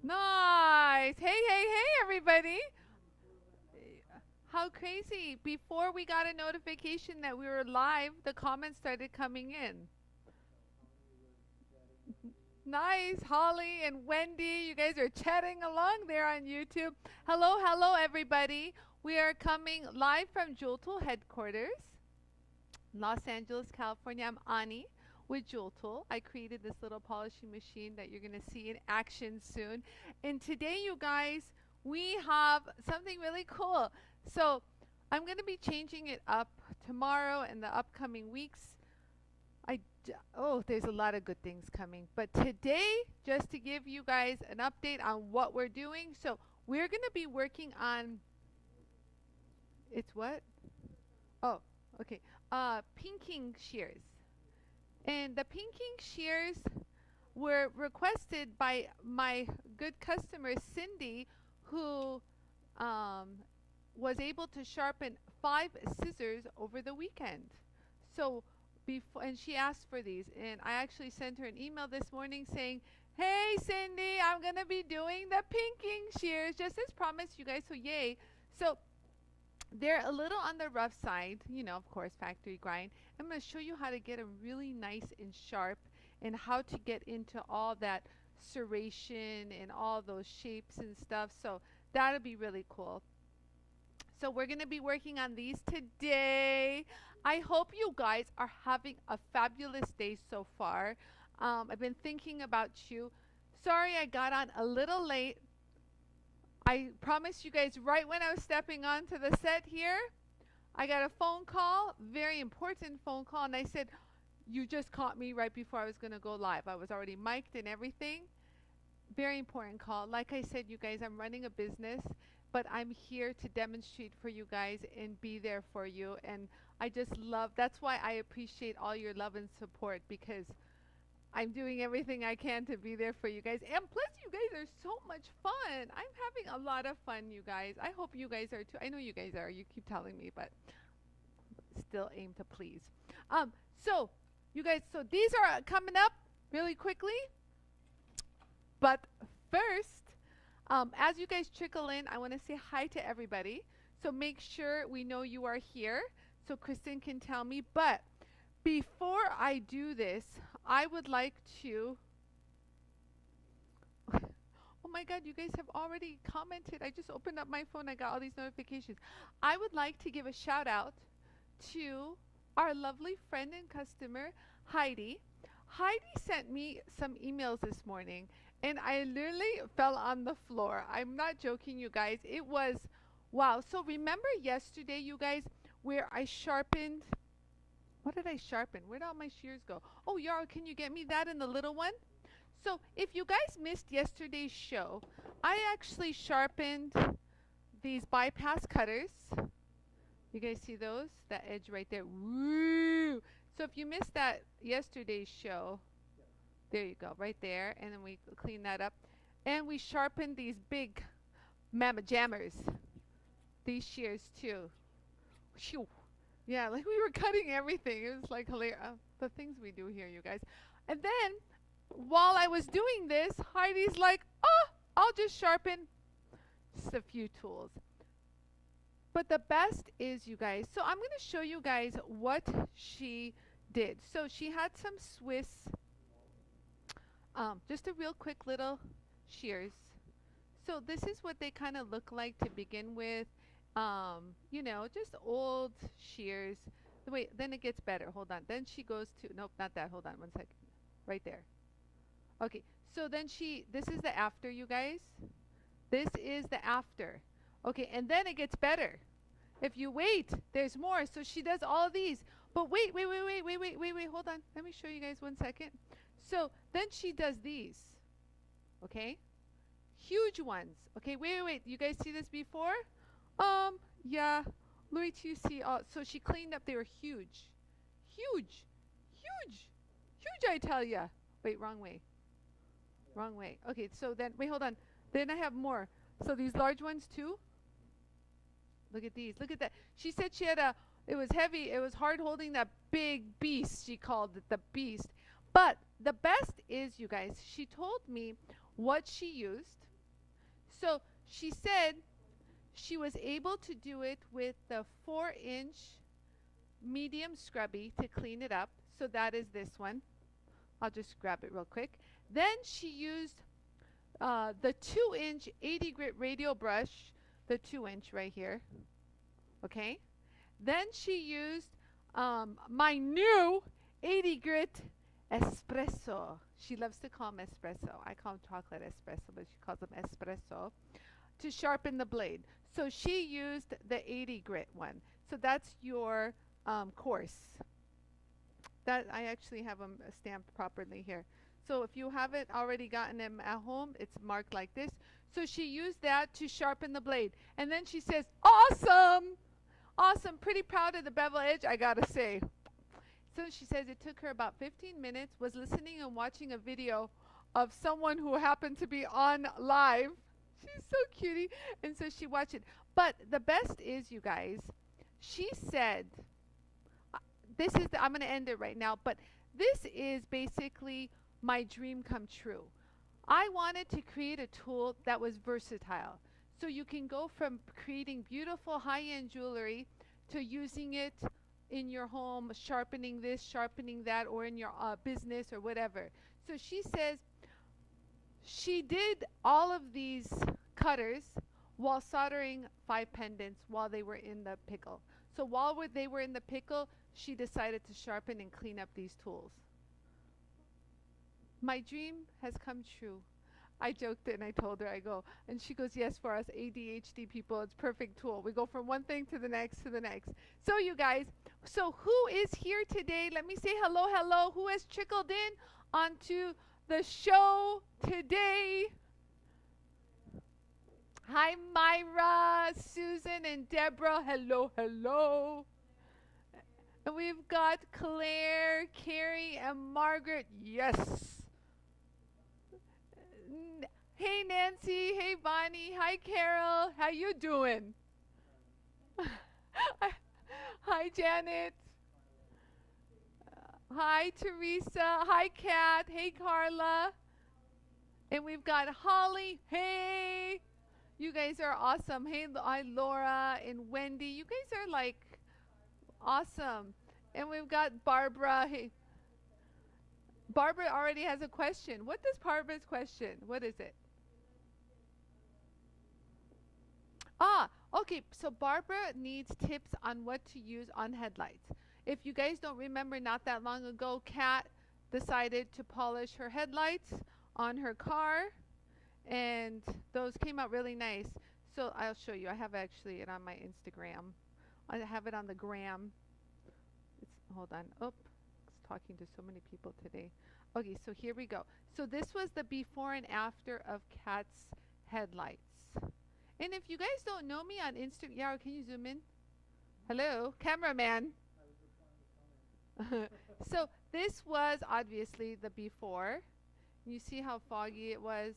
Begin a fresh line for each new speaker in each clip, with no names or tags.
Nice. Hey, everybody. How crazy. Before we got a notification that we were live, the comments started coming in. Nice. Holly and Wendy, you guys are chatting along there on YouTube. Hello, everybody. We are coming live from JOOLTOOL headquarters, Los Angeles, California. I'm Ani with JOOLTOOL. I created this little polishing machine that you're going to see in action soon. And today, you guys, we have something really cool. So I'm going to be changing it up tomorrow and the upcoming weeks. There's a lot of good things coming. But today, just to give you guys an update on what we're doing. So we're going to be working on, it's what? Oh, okay. Pinking shears. And the pinking shears were requested by my good customer Cindy, who was able to sharpen 5 scissors over the weekend. So and she asked for these, and I actually sent her an email this morning saying, "Hey Cindy, I'm gonna be doing the pinking shears just as promised, you guys." So yay! So they're a little on the rough side, you know, of course, factory grind. I'm going to show you how to get them really nice and sharp and how to get into all that serration and all those shapes and stuff. So that'll be really cool. So we're going to be working on these today. I hope you guys are having a fabulous day so far. I've been thinking about you. Sorry I got on a little late. I promised you guys right when I was stepping onto the set here, I got a phone call, very important phone call, and I said, you just caught me right before I was going to go live. I was already mic'd and everything. Very important call. Like I said, you guys, I'm running a business, but I'm here to demonstrate for you guys and be there for you. And I just love, that's why I appreciate all your love and support, because I'm doing everything I can to be there for you guys. And plus, you guys are so much fun. I'm having a lot of fun, you guys. I hope you guys are too. I know you guys are. You keep telling me, but still aim to please. So, you guys, so these are coming up really quickly. But first, as you guys trickle in, I want to say hi to everybody. So make sure we know you are here so Kristen can tell me. But before I do this, I would like to, oh my God, you guys have already commented. I just opened up my phone. I got all these notifications. I would like to give a shout out to our lovely friend and customer, Heidi. Heidi sent me some emails this morning, and I literally fell on the floor. I'm not joking, you guys. It was, wow. So remember yesterday, you guys, where I sharpened, what did I sharpen? Where did all my shears go? Oh, Yarl, can you get me that in the little one? So if you guys missed yesterday's show, I actually sharpened these bypass cutters. You guys see those? That edge right there. Woo! So if you missed that yesterday's show, there you go, right there. And then we clean that up. And we sharpened these big mamma jammers. These shears too. Shoo. Yeah, like we were cutting everything. It was like hilarious. The things we do here, you guys. And then, while I was doing this, Heidi's like, oh, I'll just sharpen just a few tools. But the best is, you guys, so I'm going to show you guys what she did. So she had some Swiss, just a real quick little shears. So this is what they kind of look like to begin with. You know, just old shears. Wait, then it gets better. Hold on. Then she goes to, nope, not that. Hold on one second. Right there. Okay, so then this is the after, you guys. This is the after. Okay, and then it gets better. If you wait, there's more. So she does all of these. But wait, hold on. Let me show you guys 1 second. So then she does these. Okay? Huge ones. Okay, wait. You guys see this before? Yeah. Wait till you see. So she cleaned up. They were huge. Huge, I tell ya. Wait, wrong way. Okay, so then, wait, hold on. Then I have more. So these large ones too. Look at these. Look at that. She said she had it was heavy. It was hard holding that big beast. She called it the beast. But the best is, you guys, she told me what she used. So she said she was able to do it with the 4-inch medium scrubby to clean it up. So that is this one. I'll just grab it real quick. Then she used the 2-inch 80 grit radial brush, the 2-inch right here. Okay. Then she used my new 80 grit espresso. She loves to call them espresso. I call them chocolate espresso, but she calls them espresso to sharpen the blade. So she used the 80 grit one. So that's your course. That I actually have them stamped properly here. So if you haven't already gotten them at home, it's marked like this. So she used that to sharpen the blade. And then she says, awesome! Awesome, pretty proud of the bevel edge, I gotta say. So she says it took her about 15 minutes, was listening and watching a video of someone who happened to be on live. She's so cutie. And so she watched it. But the best is, you guys, she said, this is, I'm going to end it right now, but this is basically my dream come true. I wanted to create a tool that was versatile. So you can go from creating beautiful high-end jewelry to using it in your home, sharpening this, sharpening that, or in your business or whatever. So she says she did all of these cutters while soldering 5 pendants while they were in the pickle. So while they were in the pickle, she decided to sharpen and clean up these tools. My dream has come true. I joked and I told her, I go, and she goes, yes, for us ADHD people, it's perfect tool. We go from one thing to the next to the next. So you guys, so who is here today? Let me say hello, hello. Who has trickled in onto the show today? Hi, Myra, Susan, and Deborah. Hello, hello. And we've got Claire, Carrie, and Margaret. Yes. Hey, Nancy. Hey, Bonnie. Hi, Carol. How you doing? Hi, Janet. Hi, Teresa. Hi, Kat. Hey, Carla. And we've got Holly. Hey. You guys are awesome. Hey, hi, Laura and Wendy. You guys are like awesome. And we've got Barbara. Hey. Barbara already has a question. What is Barbara's question? What is it? Okay. So Barbara needs tips on what to use on headlights. If you guys don't remember, not that long ago, Kat decided to polish her headlights on her car. And those came out really nice. So I'll show you. I have actually it on my Instagram. I have it on the gram. Hold on. Oh, it's talking to so many people today. Okay, so here we go. So this was the before and after of Kat's headlights. And if you guys don't know me on Instagram, Yara, can you zoom in? Hello, cameraman. So this was obviously the before. You see how foggy it was?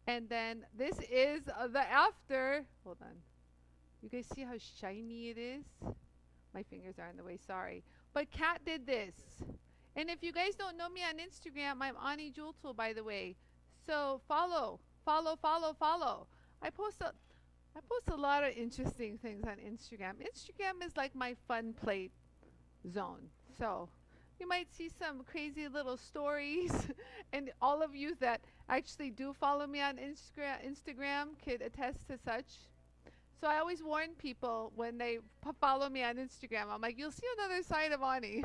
And then this is the after. Hold on. You guys see how shiny it is? My fingers are in the way, sorry. But Kat did this. And if you guys don't know me on Instagram, I'm Anie JOOLTOOL, by the way. So follow. I post a lot of interesting things on Instagram. Instagram is like my fun plate zone. So you might see some crazy little stories. And all of you that actually do follow me on Instagram could attest to such. So I always warn people when they follow me on Instagram. I'm like, you'll see another side of Anie.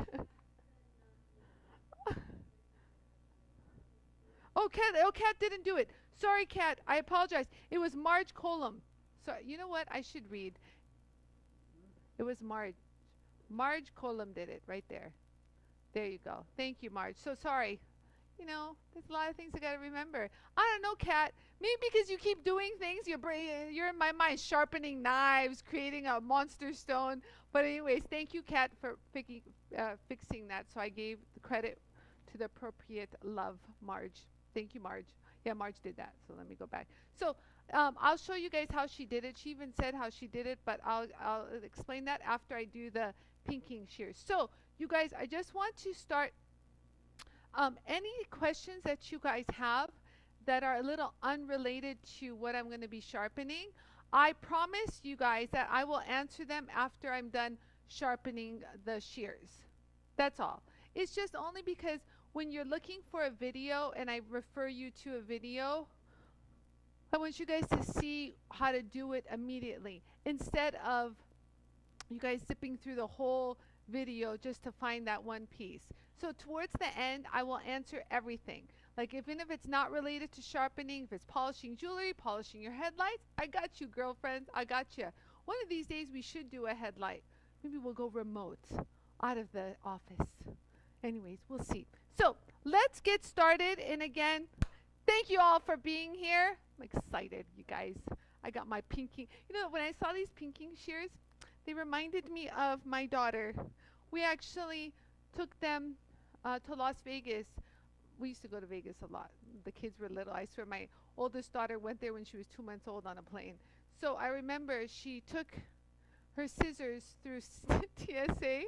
Oh, Kat didn't do it. Sorry, Kat. I apologize. It was Marge Colum. So you know what? I should read. It was Marge. Marge Colum did it right there. There you go. Thank you, Marge. So sorry. You know, there's a lot of things I gotta remember. I don't know, Kat. Maybe because you keep doing things, you're in my mind sharpening knives, creating a monster stone. But anyways, thank you, Kat, for fixing that. So I gave the credit to the appropriate love, Marge. Thank you, Marge. Yeah, Marge did that. So let me go back. So I'll show you guys how she did it. She even said how she did it, but I'll explain that after I do the pinking shears. So you guys, I just want to start. Any questions that you guys have that are a little unrelated to what I'm going to be sharpening, I promise you guys that I will answer them after I'm done sharpening the shears. That's all. It's just only because when you're looking for a video and I refer you to a video, I want you guys to see how to do it immediately instead of you guys zipping through the whole video just to find that one piece. So towards the end, I will answer everything. Like even if it's not related to sharpening, if it's polishing jewelry, polishing your headlights, I got you, girlfriends. I got you. One of these days we should do a headlight. Maybe we'll go remote out of the office. Anyways, we'll see. So let's get started. And again, thank you all for being here. I'm excited, you guys. I got my pinking. You know, when I saw these pinking shears, they reminded me of my daughter. We actually took them to Las Vegas. We used to go to Vegas a lot. The kids were little. I swear my oldest daughter went there when she was 2 months old on a plane. So I remember she took her scissors through TSA,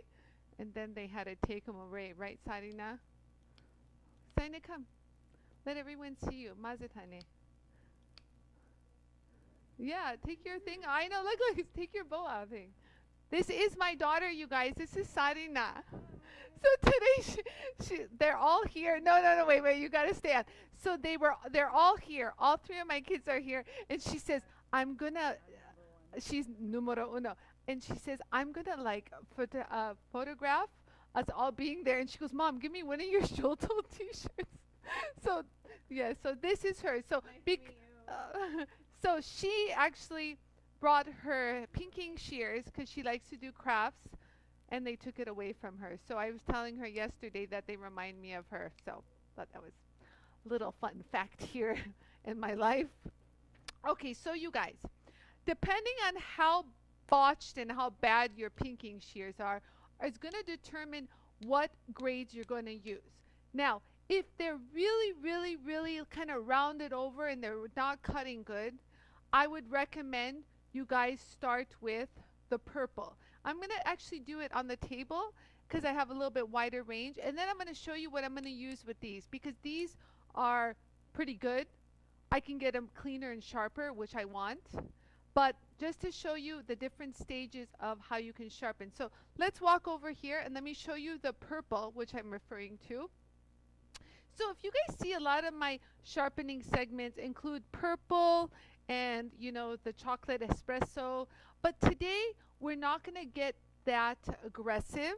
and then they had to take them away. Right, Sarina? Sarina, come. Let everyone see you. Mazatane. Yeah, take your thing. I know, look, take your bow out thing. This is my daughter, you guys. This is Sarina. So today, they're all here. No, wait, you gotta stay on. So they're all here. All three of my kids are here, and she says, I'm gonna, she's numero uno, and she says, I'm gonna like photograph us all being there. And she goes, Mom, give me one of your JOOLTOOL t-shirts. So, yeah, so this is her. So, so she actually brought her pinking shears because she likes to do crafts, and they took it away from her. So I was telling her yesterday that they remind me of her. So thought that was a little fun fact here in my life. Okay, so you guys, depending on how botched and how bad your pinking shears are, is going to determine what grades you're going to use. Now, if they're really kind of rounded over and they're not cutting good, I would recommend you guys start with the purple. I'm going to actually do it on the table because I have a little bit wider range, and then I'm going to show you what I'm going to use with these because these are pretty good. I can get them cleaner and sharper, which I want, but just to show you the different stages of how you can sharpen. So let's walk over here and let me show you the purple, which I'm referring to. So if you guys see, a lot of my sharpening segments include purple and, you know, the chocolate espresso. But today, we're not going to get that aggressive.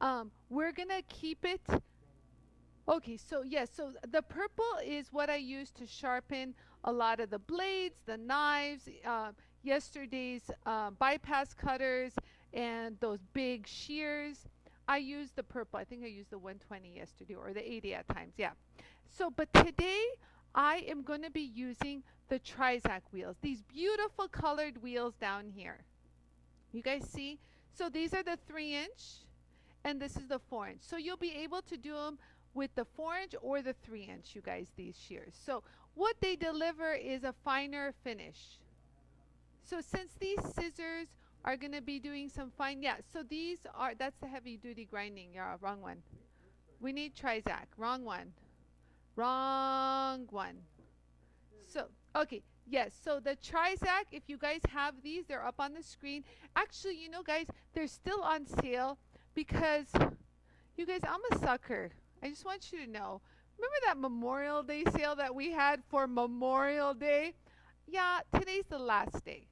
We're going to keep it. Okay, so yes, so the purple is what I use to sharpen a lot of the blades, the knives, yesterday's bypass cutters, and those big shears. I use the purple. I think I used the 120 yesterday, or the 80 at times, yeah. So, but today, I am going to be using the TRIZACT wheels, these beautiful colored wheels down here. You guys see? So these are the 3-inch, and this is the 4-inch. So you'll be able to do them with the 4-inch or the 3-inch, you guys, these shears. So what they deliver is a finer finish. So since these scissors are going to be doing some fine, yeah, so these are, that's the heavy duty grinding. Yeah, wrong one. We need TRIZACT. Wrong one. Wrong one. So, okay, yes, so the TRIZACT, if you guys have these, they're up on the screen. Actually, you know, guys, they're still on sale because, you guys, I'm a sucker. I just want you to know. Remember that Memorial Day sale that we had for Memorial Day? Yeah, today's the last day.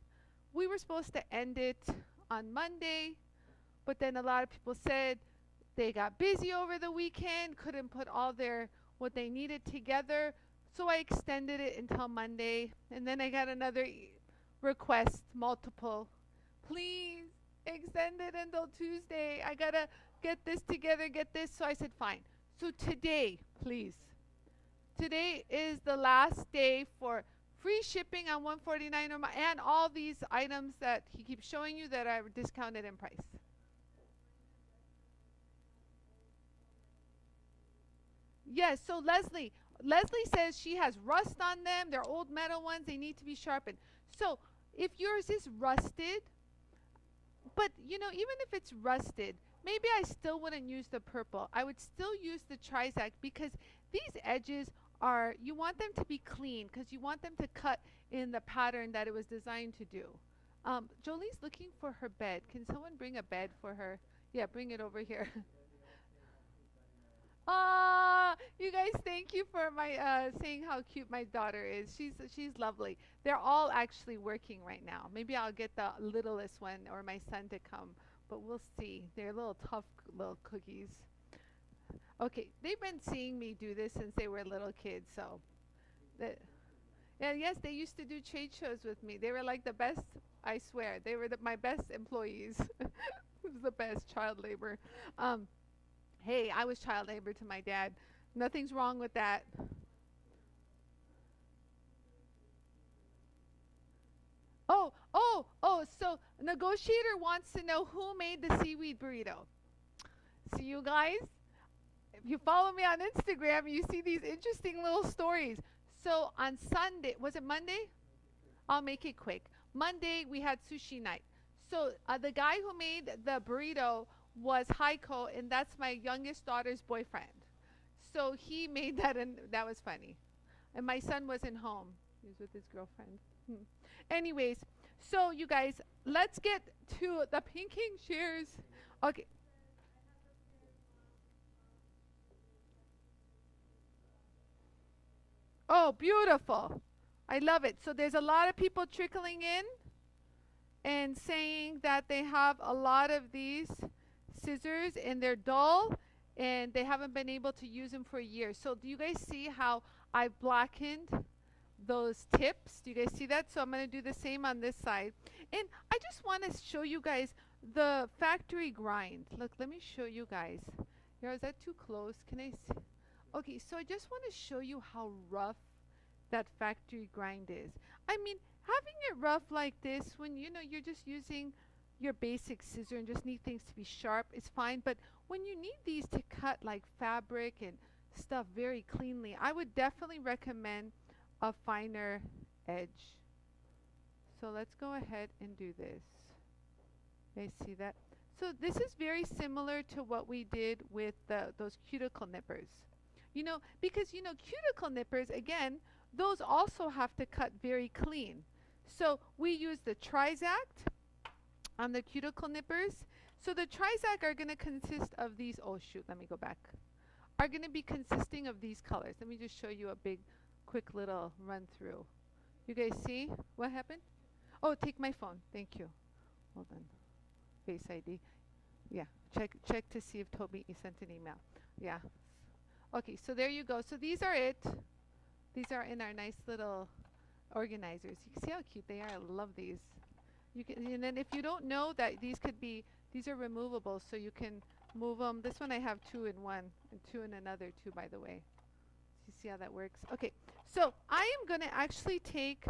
We were supposed to end it on Monday, but then a lot of people said they got busy over the weekend, couldn't put all their what they needed together, so I extended it until Monday, and then I got another request, multiple. Please extend it until Tuesday. I gotta get this together, get this. So I said fine. So today, please. Today is the last day for free shipping on 149 or more, and all these items that he keeps showing you that are discounted in price. Yes, so Leslie says she has rust on them. They're old metal ones. They need to be sharpened. So if yours is rusted, but you know, even if it's rusted, maybe I still wouldn't use the purple. I would still use the TRIZACT because these edges are, you want them to be clean because you want them to cut in the pattern that it was designed to do. Jolie's looking for her bed. Can someone bring a bed for her? Yeah, bring it over here. Ah, you guys, thank you for my saying how cute my daughter is. She's lovely. They're all actually working right now. Maybe I'll get the littlest one or my son to come, but we'll see. They're little tough little cookies. Okay, they've been seeing me do this since they were little kids, so that, yeah, yes, they used to do trade shows with me. They were like the best, I swear. They were my best employees. It was the best child labor. Hey, I was child labor to my dad. Nothing's wrong with that. So negotiator wants to know who made the seaweed burrito. So you guys, if you follow me on Instagram, you see these interesting little stories. So on Sunday, was it Monday? I'll make it quick. Monday, we had sushi night. So the guy who made the burrito was Heiko, and that's my youngest daughter's boyfriend. So he made that, and that was funny. And my son wasn't home. He was with his girlfriend. Anyways, so you guys, let's get to the pinking shears. Okay. Oh, beautiful. I love it. So there's a lot of people trickling in and saying that they have a lot of these scissors and they're dull and they haven't been able to use them for a year. So do you guys see how I've blackened those tips? Do you guys see that? So I'm going to do the same on this side. And I just want to show you guys the factory grind. Look, let me show you guys. Here, is that too close? Can I see? Okay, so I just want to show you how rough that factory grind is. I mean, having it rough like this when you're just using your basic scissor and just need things to be sharp is fine, but when you need these to cut like fabric and stuff very cleanly, I would definitely recommend a finer edge. So let's go ahead and do this. You guys see that? So this is very similar to what we did with those cuticle nippers. Because cuticle nippers, again, those also have to cut very clean. So we use the TRIZACT on the cuticle nippers. So the TRIZACT are going to consist of these, oh shoot, let me go back, are going to be consisting of these colors. Let me just show you a big, quick little run through. You guys see what happened? Oh, take my phone. Thank you. Hold on. Face ID. Yeah, check to see if Toby sent an email. Yeah. Okay, so there you go. So these are it. These are in our nice little organizers. You can see how cute they are. I love these. You can, and then if you don't know that these are removable, so you can move them. This one I have 2 in one and 2 in another too, by the way. You see how that works? Okay, so I am going to actually take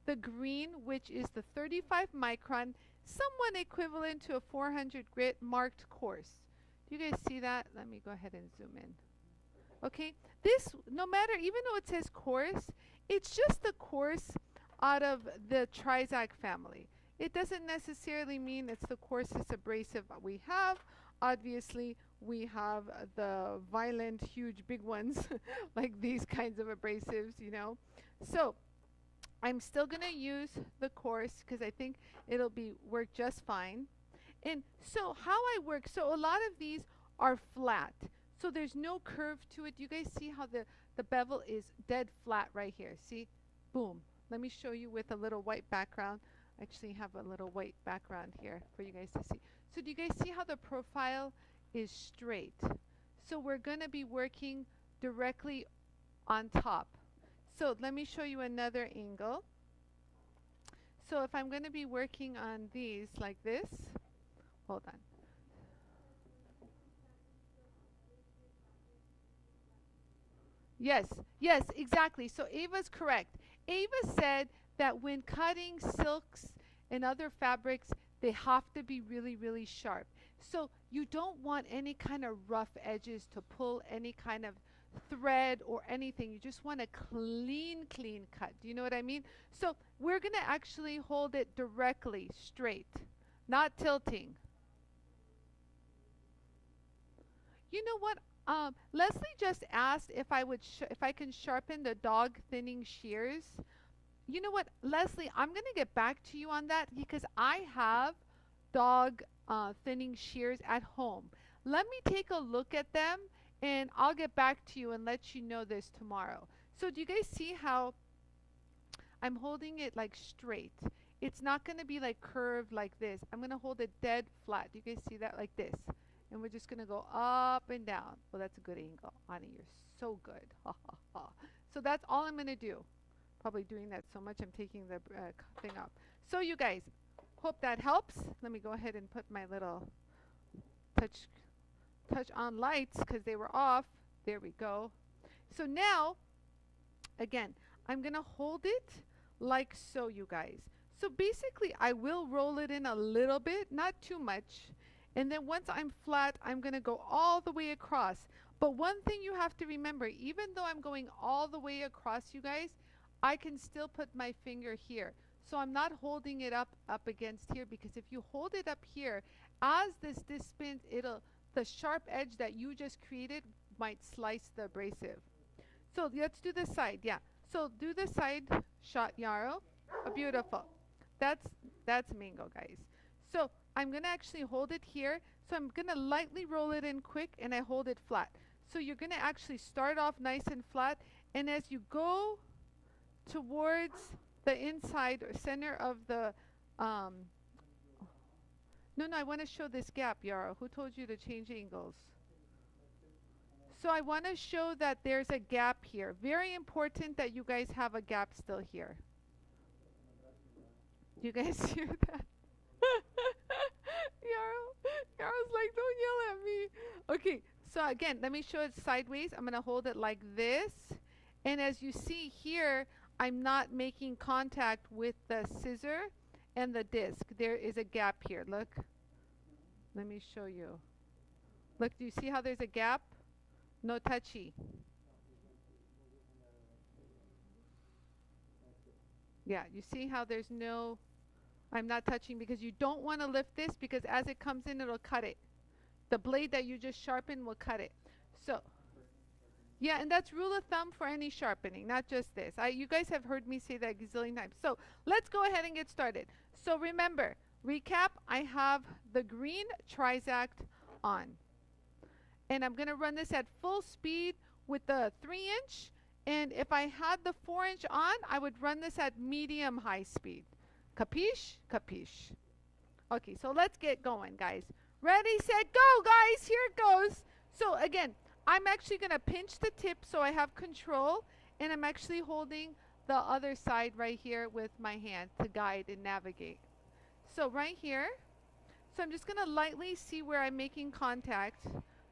the green, which is the 35 micron, somewhat equivalent to a 400 grit marked coarse. Do you guys see that? Let me go ahead and zoom in. Okay, this, no matter, even though it says coarse, it's just the coarse out of the Trisact family. It doesn't necessarily mean it's the coarsest abrasive we have. Obviously, we have the violent, huge, big ones, like these kinds of abrasives, So, I'm still going to use the coarse because I think it'll work just fine. And so, how I work, so a lot of these are flat. So there's no curve to it. You guys see how the bevel is dead flat right here. See? Boom. Let me show you with a little white background. I actually have a little white background here for you guys to see. So do you guys see how the profile is straight? So we're going to be working directly on top. So let me show you another angle. So if I'm going to be working on these like this, hold on. Yes, exactly. So Ava's correct. Ava said that when cutting silks and other fabrics, they have to be really, really sharp. So you don't want any kind of rough edges to pull any kind of thread or anything. You just want a clean cut. Do you know what I mean? So we're going to actually hold it directly straight, not tilting. You know what? Leslie just asked if I would if I can sharpen the dog thinning shears. You know what, Leslie, I'm gonna get back to you on that because I have dog thinning shears at home. Let me take a look at them and I'll get back to you and let you know this tomorrow. So do you guys see how I'm holding it like straight? It's not going to be like curved like this. I'm going to hold it dead flat. Do you guys see that? Like this. And we're just going to go up and down. Well, that's a good angle. Anie, you're so good. Ha ha ha. So that's all I'm going to do. Probably doing that so much I'm taking the thing off. So you guys, hope that helps. Let me go ahead and put my little touch on lights because they were off. There we go. So now, again, I'm going to hold it like so, you guys. So basically, I will roll it in a little bit, not too much. And then once I'm flat, I'm going to go all the way across. But one thing you have to remember, even though I'm going all the way across, you guys, I can still put my finger here. So I'm not holding it up against here, because if you hold it up here, as this spins, the sharp edge that you just created might slice the abrasive. So let's do this side. Yeah. So do the side shot, Yarrow. Oh, beautiful. That's mango, guys. So I'm going to actually hold it here. So I'm going to lightly roll it in quick, and I hold it flat. So you're going to actually start off nice and flat, and as you go towards the inside or center of the no, I want to show this gap, Yarrow. Who told you to change angles? So I want to show that there's a gap here. Very important that you guys have a gap still here. You guys hear that? Yarrow's like, don't yell at me. Okay, so again, let me show it sideways. I'm going to hold it like this. And as you see here, I'm not making contact with the scissor and the disc. There is a gap here. Look. Let me show you. Look, do you see how there's a gap? No touchy. Yeah, you see how there's no, I'm not touching, because you don't want to lift this, because as it comes in, it'll cut it. The blade that you just sharpened will cut it. So, yeah, and that's rule of thumb for any sharpening, not just this. You guys have heard me say that a gazillion times. So let's go ahead and get started. So remember, recap, I have the green Trisact on. And I'm going to run this at full speed with the 3-inch. And if I had the 4-inch on, I would run this at medium high speed. Capiche? Capiche. Okay, so let's get going, guys. Ready, set, go, guys. Here it goes. So again, I'm actually going to pinch the tip so I have control. And I'm actually holding the other side right here with my hand to guide and navigate. So right here. So I'm just going to lightly see where I'm making contact.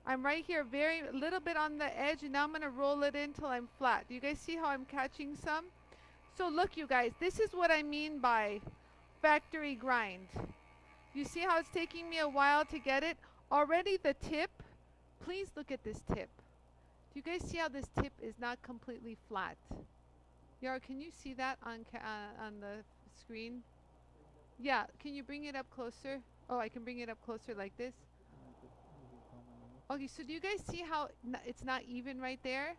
I'm right here, very little bit on the edge, and now I'm going to roll it in till I'm flat. Do you guys see how I'm catching some? So look, you guys, this is what I mean by factory grind. You see how it's taking me a while to get it? Already the tip, please look at this tip. Do you guys see how this tip is not completely flat? Yara, can you see that on the screen? Yeah, can you bring it up closer? Oh, I can bring it up closer like this. Okay, so do you guys see how it's not even right there?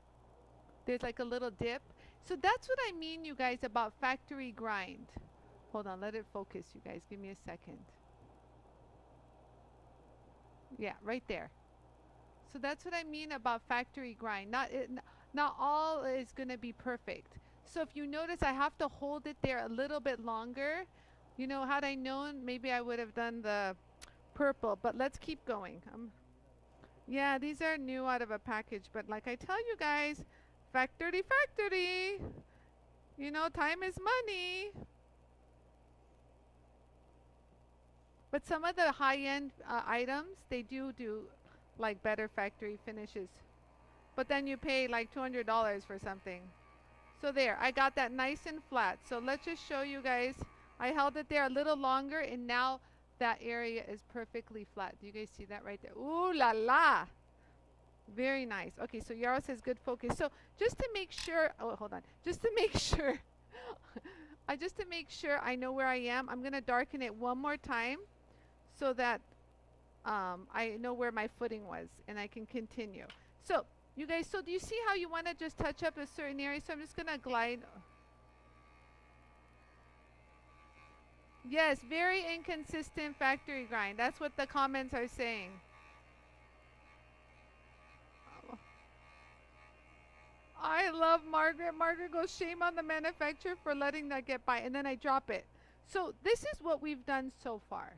There's like a little dip. So that's what I mean, you guys, about factory grind. Hold on, let it focus, you guys. Give me a second. Yeah, right there. So that's what I mean about factory grind. Not all is going to be perfect. So if you notice, I have to hold it there a little bit longer. You know, had I known, maybe I would have done the purple. But let's keep going. Yeah, these are new out of a package, but like I tell you guys, factory. You know, time is money. But some of the high-end items, they do like better factory finishes. But then you pay like $200 for something. So there, I got that nice and flat. So let's just show you guys. I held it there a little longer, and now that area is perfectly flat. Do you guys see that right there? Ooh la la! Very nice. Okay, so Yarrow says good focus. So just to make sure, oh, hold on. Just to make sure, just to make sure I know where I am, I'm going to darken it one more time so that I know where my footing was and I can continue. So, you guys, so do you see how you want to just touch up a certain area? So I'm just going to glide. Yes, very inconsistent factory grind. That's what the comments are saying. I love Margaret. Margaret goes, shame on the manufacturer for letting that get by. And then I drop it. So this is what we've done so far.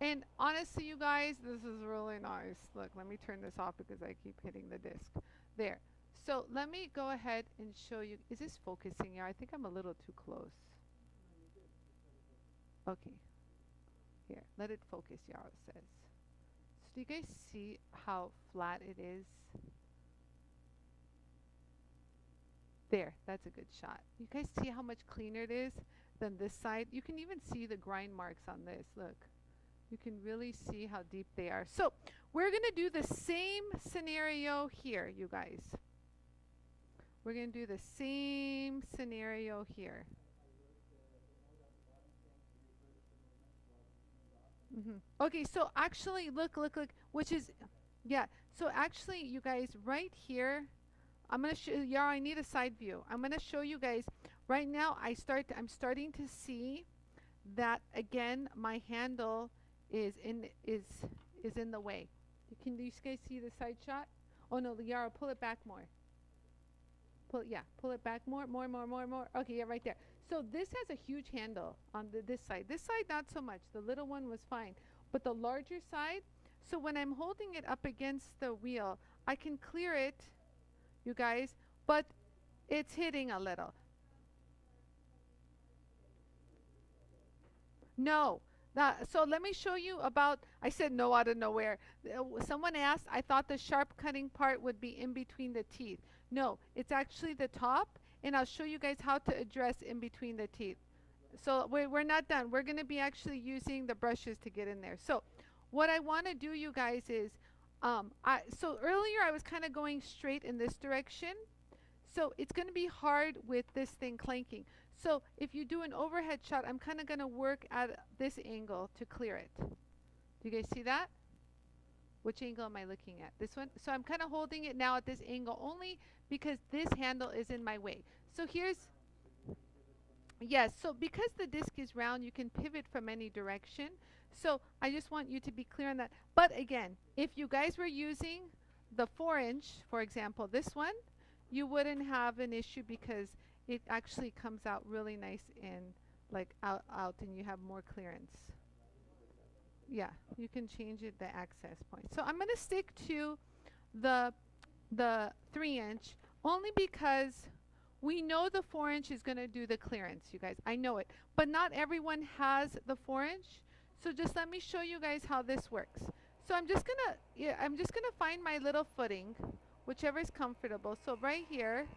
And honestly, you guys, this is really nice. Look, let me turn this off because I keep hitting the disc. There. So let me go ahead and show you. Is this focusing here? I think I'm a little too close. Okay. Here, let it focus, Yarrow says. So do you guys see how flat it is? There, that's a good shot. You guys see how much cleaner it is than this side? You can even see the grind marks on this. Look. You can really see how deep they are. So we're going to do the same scenario here, you guys. We're going to do the same scenario here. Okay, so actually, look, which is, yeah. So actually, you guys, right here, I'm going to show you, I need a side view. I'm going to show you guys, right now, I'm starting to see that, again, my handle is in the way. Can you guys see the side shot? Oh no, Yara, pull it back more. Pull it back more. Okay, yeah, right there. So this has a huge handle on this side. This side, not so much. The little one was fine. But the larger side, so when I'm holding it up against the wheel, I can clear it, you guys, but it's hitting a little. No. So let me show you about, I said no out of nowhere. Someone asked, I thought the sharp cutting part would be in between the teeth. No, it's actually the top, and I'll show you guys how to address in between the teeth. So we're not done. We're going to be actually using the brushes to get in there. So what I want to do, you guys, is, so earlier I was kind of going straight in this direction. So it's going to be hard with this thing clanking. So if you do an overhead shot, I'm kind of going to work at this angle to clear it. Do you guys see that? Which angle am I looking at? This one? So I'm kind of holding it now at this angle only because this handle is in my way. So here's, yes, so because the disc is round, you can pivot from any direction. So I just want you to be clear on that. But again, if you guys were using the 4-inch, for example, this one, you wouldn't have an issue because it actually comes out really nice and like out and you have more clearance. Yeah, you can change it, the access point. So I'm going to stick to the 3-inch only because we know the 4-inch is going to do the clearance, you guys. I know it. But not everyone has the 4-inch. So just let me show you guys how this works. So I'm just going to find my little footing, whichever is comfortable. So right here.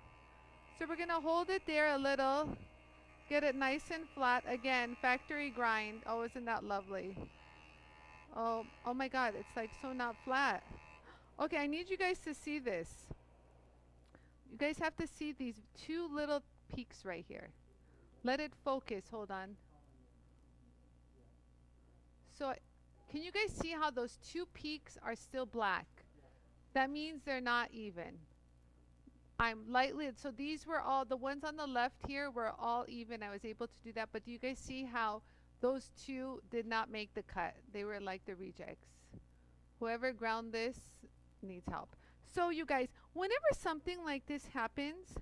So we're going to hold it there a little, get it nice and flat. Again, factory grind. Oh, isn't that lovely? Oh my God, it's like so not flat. Okay, I need you guys to see this. You guys have to see these two little peaks right here. Let it focus, hold on. So can you guys see how those two peaks are still black? That means they're not even. I'm lightly, so these were all, the ones on the left here were all even. I was able to do that, but do you guys see how those two did not make the cut? They were like the rejects. Whoever ground this needs help. So you guys, whenever something like this happens,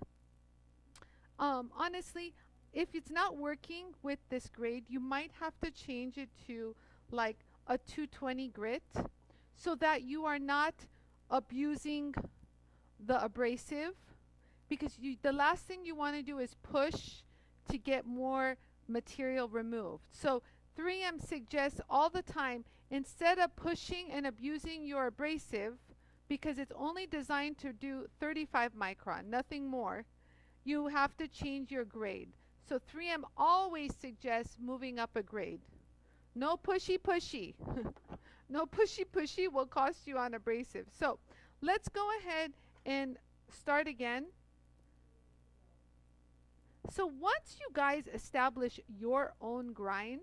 honestly, if it's not working with this grade, you might have to change it to like a 220 grit so that you are not abusing the abrasive, because the last thing you want to do is push to get more material removed. So 3M suggests all the time, instead of pushing and abusing your abrasive, because it's only designed to do 35 micron, nothing more, you have to change your grade. So 3M always suggests moving up a grade. No pushy. No pushy will cost you on abrasive. So let's go ahead and start again. So once you guys establish your own grind,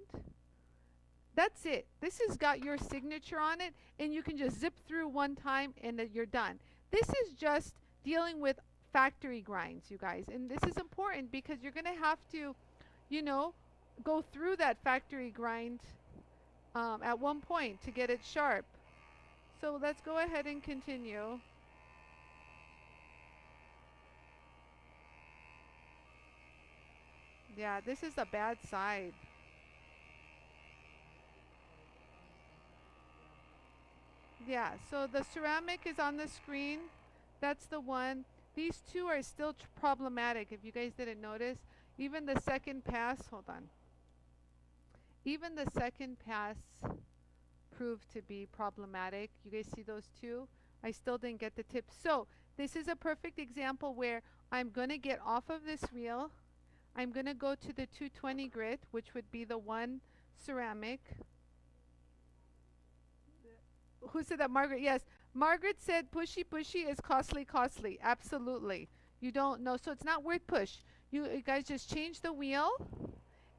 that's it. This has got your signature on it, and you can just zip through one time and then you're done. this is just dealing with factory grinds, you guys. And this is important because you're going to have to, you know, go through that factory grind at one point to get it sharp. So let's go ahead and continue. Yeah, this is a bad side. Yeah, so the ceramic is on the screen. That's the one. These two are still problematic, if you guys didn't notice. Even the second pass, hold on. Even the second pass proved to be problematic. You guys see those two? I still didn't get the tip. So this is a perfect example where I'm going to get off of this wheel. I'm going to go to the 220 grit, which would be the one ceramic. Who said that? Margaret. Yes. Margaret said pushy is costly. Absolutely. You don't know. So it's not worth push. You guys just change the wheel.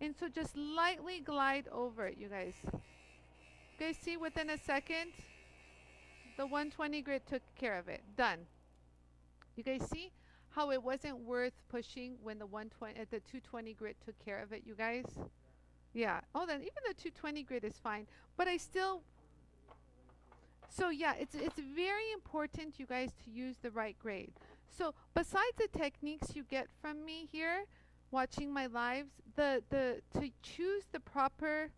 And so just lightly glide over it, you guys. You guys see within a second, the 120 grit took care of it. Done. You guys see how it wasn't worth pushing when the 220 grit took care of it, you guys? Yeah. Oh, then even the 220 grit is fine. But I still... So yeah, it's very important, you guys, to use the right grade. So besides the techniques you get from me here, watching my lives, to choose the proper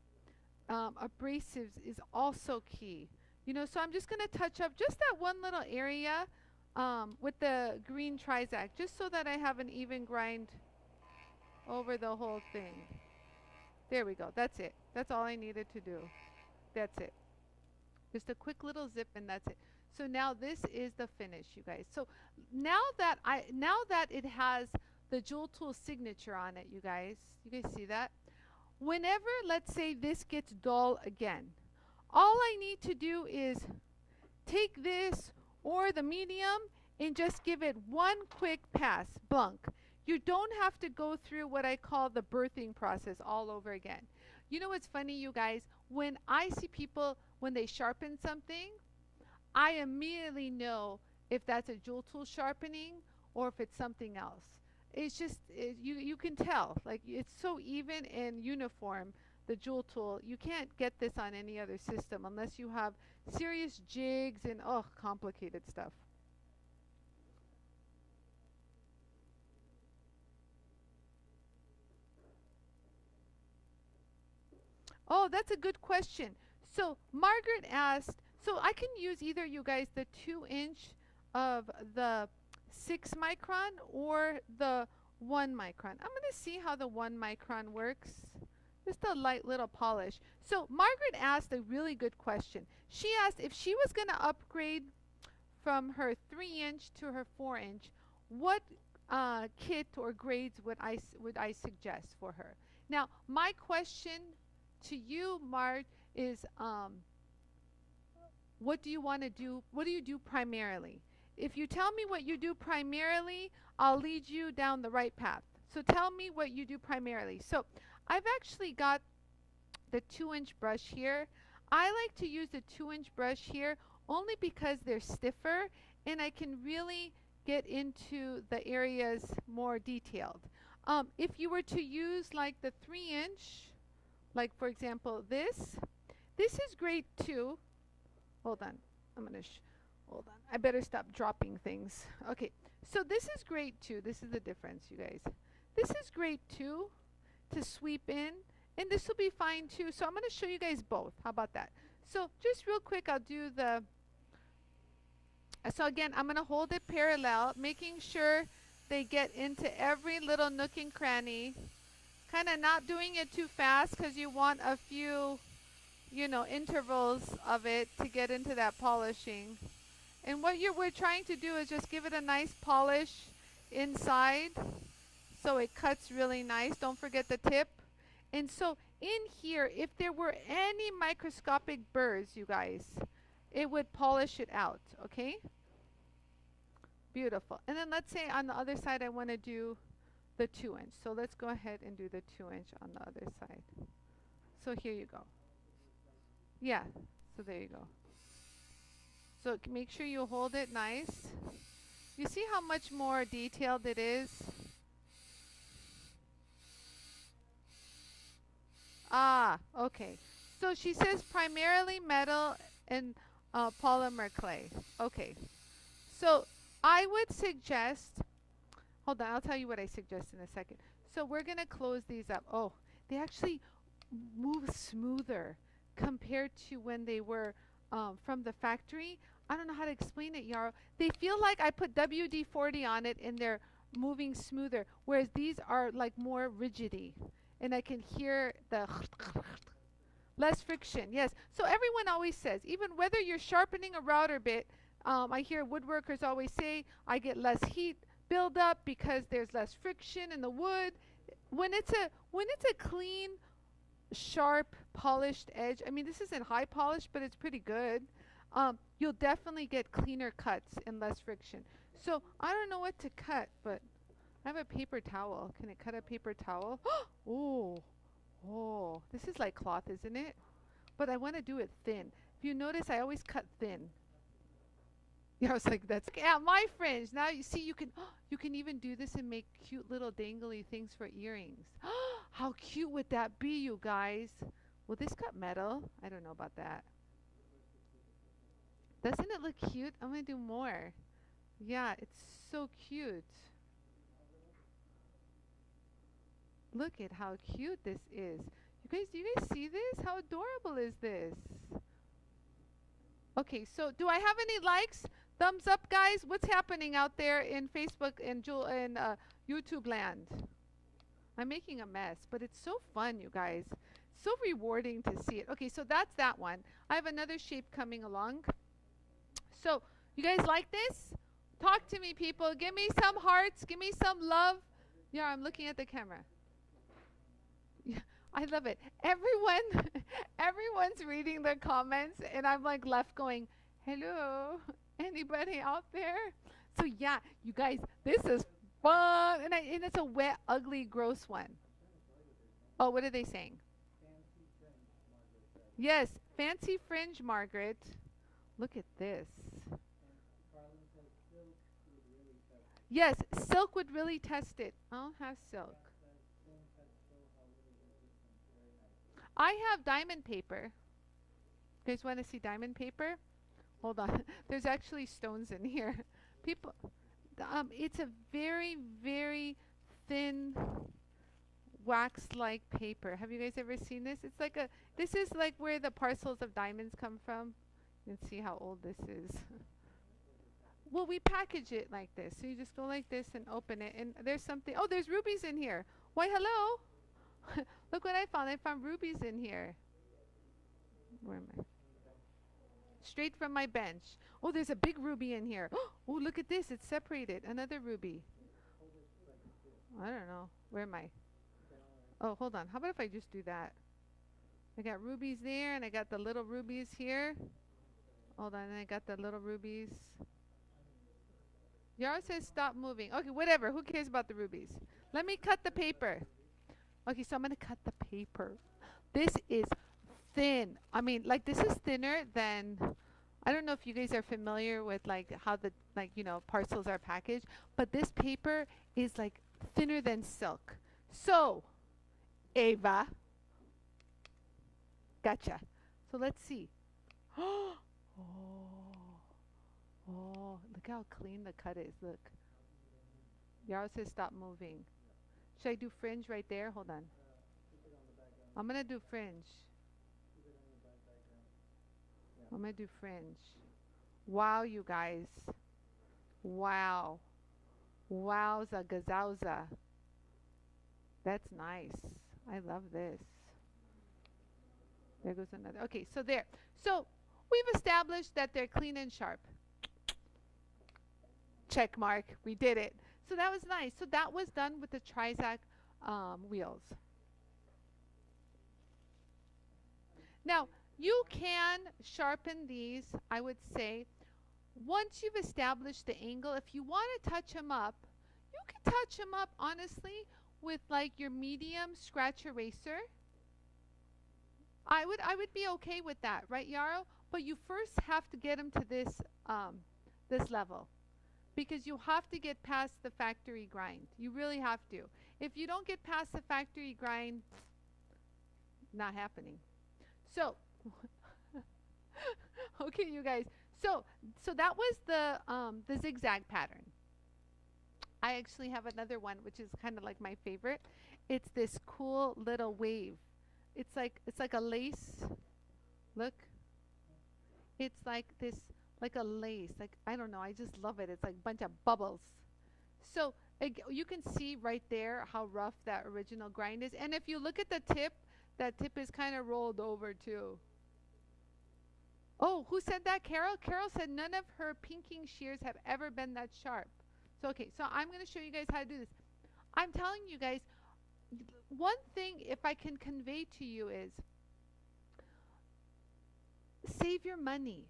abrasives is also key. You know, so I'm just going to touch up just that one little area with the green Trisact, just so that I have an even grind over the whole thing. There we go. That's it. That's all I needed to do. That's it. Just a quick little zip and that's it. So now this is the finish, you guys. So now that it has the JOOLTOOL signature on it, you guys see that? Whenever, let's say, this gets dull again, all I need to do is take this or the medium and just give it one quick pass, blunk. You don't have to go through what I call the birthing process all over again. You know what's funny, you guys? When I see people, when they sharpen something, I immediately know if that's a JOOLTOOL sharpening or if it's something else. It's just, you can tell. Like, it's so even and uniform, the JOOLTOOL. You can't get this on any other system unless you have serious jigs and, complicated stuff. Oh, that's a good question. So Margaret asked, so I can use either, you guys, the 2-inch of the 6 micron or the 1 micron. I'm going to see how the 1 micron works. Just a light little polish. So Margaret asked a really good question. She asked if she was going to upgrade from her 3-inch to her 4-inch, what kit or grades would I suggest for her? Now, my question to you, Marge, is what do you want to do? What do you do primarily? If you tell me what you do primarily, I'll lead you down the right path. So tell me what you do primarily. So I've actually got the 2-inch brush here. I like to use the 2-inch brush here only because they're stiffer and I can really get into the areas more detailed. If you were to use like the 3-inch, like for example this is great too. Hold on, hold on. I better stop dropping things. Okay, so this is great too. This is the difference, you guys. This is great too to sweep in, and this will be fine too. So I'm going to show you guys both. How about that? So just real quick, I'll do the. So again, I'm going to hold it parallel, making sure they get into every little nook and cranny. Kind of not doing it too fast because you want a few, you know, intervals of it to get into that polishing. And what we're trying to do is just give it a nice polish inside so it cuts really nice. Don't forget the tip. And so in here, if there were any microscopic burrs, you guys, it would polish it out, okay? Beautiful. And then let's say on the other side I want to do the 2-inch. So let's go ahead and do the 2-inch on the other side. So here you go. Yeah, so there you go. So make sure you hold it nice. You see how much more detailed it is? Ah, okay. So she says primarily metal and polymer clay. Okay. So I would suggest, hold on, I'll tell you what I suggest in a second. So we're going to close these up. Oh, they actually move smoother compared to when they were from the factory. I don't know how to explain it, Yarrow. They feel like I put WD-40 on it and they're moving smoother, whereas these are like more rigidy. And I can hear the less friction. Yes. So everyone always says, even whether you're sharpening a router bit, I hear woodworkers always say, I get less heat build up because there's less friction in the wood. When it's a clean, sharp, polished edge, I mean, this isn't high polish, but it's pretty good. You'll definitely get cleaner cuts and less friction. So I don't know what to cut, but I have a paper towel. Can it cut a paper towel? Oh, oh, this is like cloth, isn't it? But I want to do it thin. If you notice, I always cut thin. Yeah, I was like, that's yeah, my fringe. Now you see, you can even do this and make cute little dangly things for earrings. How cute would that be, you guys? Will this cut metal? I don't know about that. Doesn't it look cute? I'm gonna do more. Yeah, it's so cute. Look at how cute this is. You guys, do you guys see this? How adorable is this? Okay, so do I have any likes? Thumbs up, guys. What's happening out there in Facebook and YouTube land? I'm making a mess, but it's so fun, you guys. So rewarding to see it. Okay, so that's that one. I have another shape coming along. So, you guys like this? Talk to me, people. Give me some hearts. Give me some love. Yeah, I'm looking at the camera. Yeah, I love it. Everyone's reading the comments, and I'm like left going, hello, anybody out there? So yeah, you guys, this is fun, and it's a wet, ugly, gross one. Oh, what are they saying? Yes, fancy fringe, Margaret. Look at this. Yes, silk would really test it. I don't have silk. I have diamond paper. You guys want to see diamond paper? Hold on. There's actually stones in here. People, it's a very, very thin wax-like paper. Have you guys ever seen this? It's like this is like where the parcels of diamonds come from. You can see how old this is. Well, we package it like this. So you just go like this and open it. And there's something. Oh, there's rubies in here. Why, hello. Look what I found. I found rubies in here. Where am I? Straight from my bench. Oh, there's a big ruby in here. Oh, look at this. It's separated. Another ruby. I don't know. Where am I? Oh, hold on. How about if I just do that? I got rubies there, and I got the little rubies here. Hold on. And I got the little rubies. Yara says stop moving. Okay, whatever. Who cares about the rubies? Let me cut the paper. Okay, so I'm going to cut the paper. This is thin. I mean, like, this is thinner than, I don't know if you guys are familiar with, like, how the, like, you know, parcels are packaged, but this paper is, like, thinner than silk. So, Ava, gotcha. So let's see. Oh, look how clean the cut is. Look. Yara says stop moving. Should I do fringe right there? Hold on. I'm going to do fringe. I'm going to do fringe. Wow, you guys. Wow. Wowza gazowza. That's nice. I love this. There goes another. Okay, so there. So we've established that they're clean and sharp. Check mark. We did it. So that was nice. So that was done with the Trisact wheels. Now, you can sharpen these, I would say, once you've established the angle. If you want to touch them up, you can touch them up, honestly, with like your medium scratch eraser. I would be okay with that, right, Yarrow? But you first have to get them to this this level, because you have to get past the factory grind. You really have to. If you don't get past the factory grind, not happening. So, okay, you guys. So that was the zigzag pattern. I actually have another one, which is kind of like my favorite. It's this cool little wave. It's like a lace. Look. It's like this, like a lace. Like, I don't know. I just love it. It's like a bunch of bubbles. So you can see right there how rough that original grind is. And if you look at the tip, that tip is kind of rolled over too. Oh, who said that? Carol? Carol said none of her pinking shears have ever been that sharp. So, okay, so I'm going to show you guys how to do this. I'm telling you guys, one thing, if I can convey to you, is save your money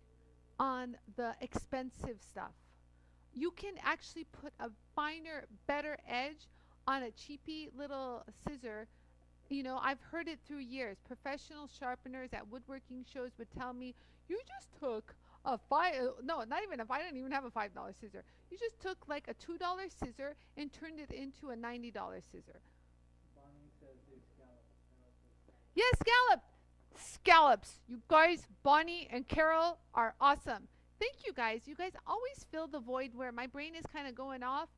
on the expensive stuff. You can actually put a finer, better edge on a cheapy little scissor. You know, I've heard it through years. Professional sharpeners at woodworking shows would tell me, you just took a not even I didn't even have a $5 scissor. You just took like a $2 scissor and turned it into a $90 scissor.
Bonnie says they scallop.
Yes, scallops. You guys, Bonnie and Carol, are awesome. Thank you guys. You guys always fill the void where my brain is kind of going off.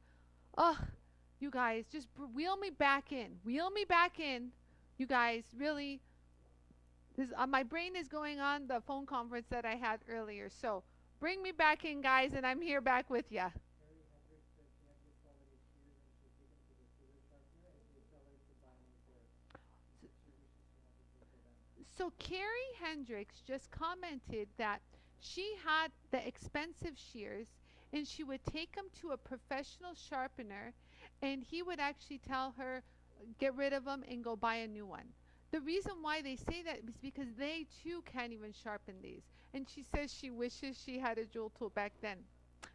Ugh, you guys, just wheel me back in. Wheel me back in. You guys, really. This, my brain is going on the phone conference that I had earlier. So bring me back in, guys, and I'm here back with ya. So Carrie Hendricks just commented that she had the expensive shears and she would take them to a professional sharpener and he would actually tell her, get rid of them and go buy a new one. The reason why they say that is because they too can't even sharpen these. And she says she wishes she had a jewel tool back then.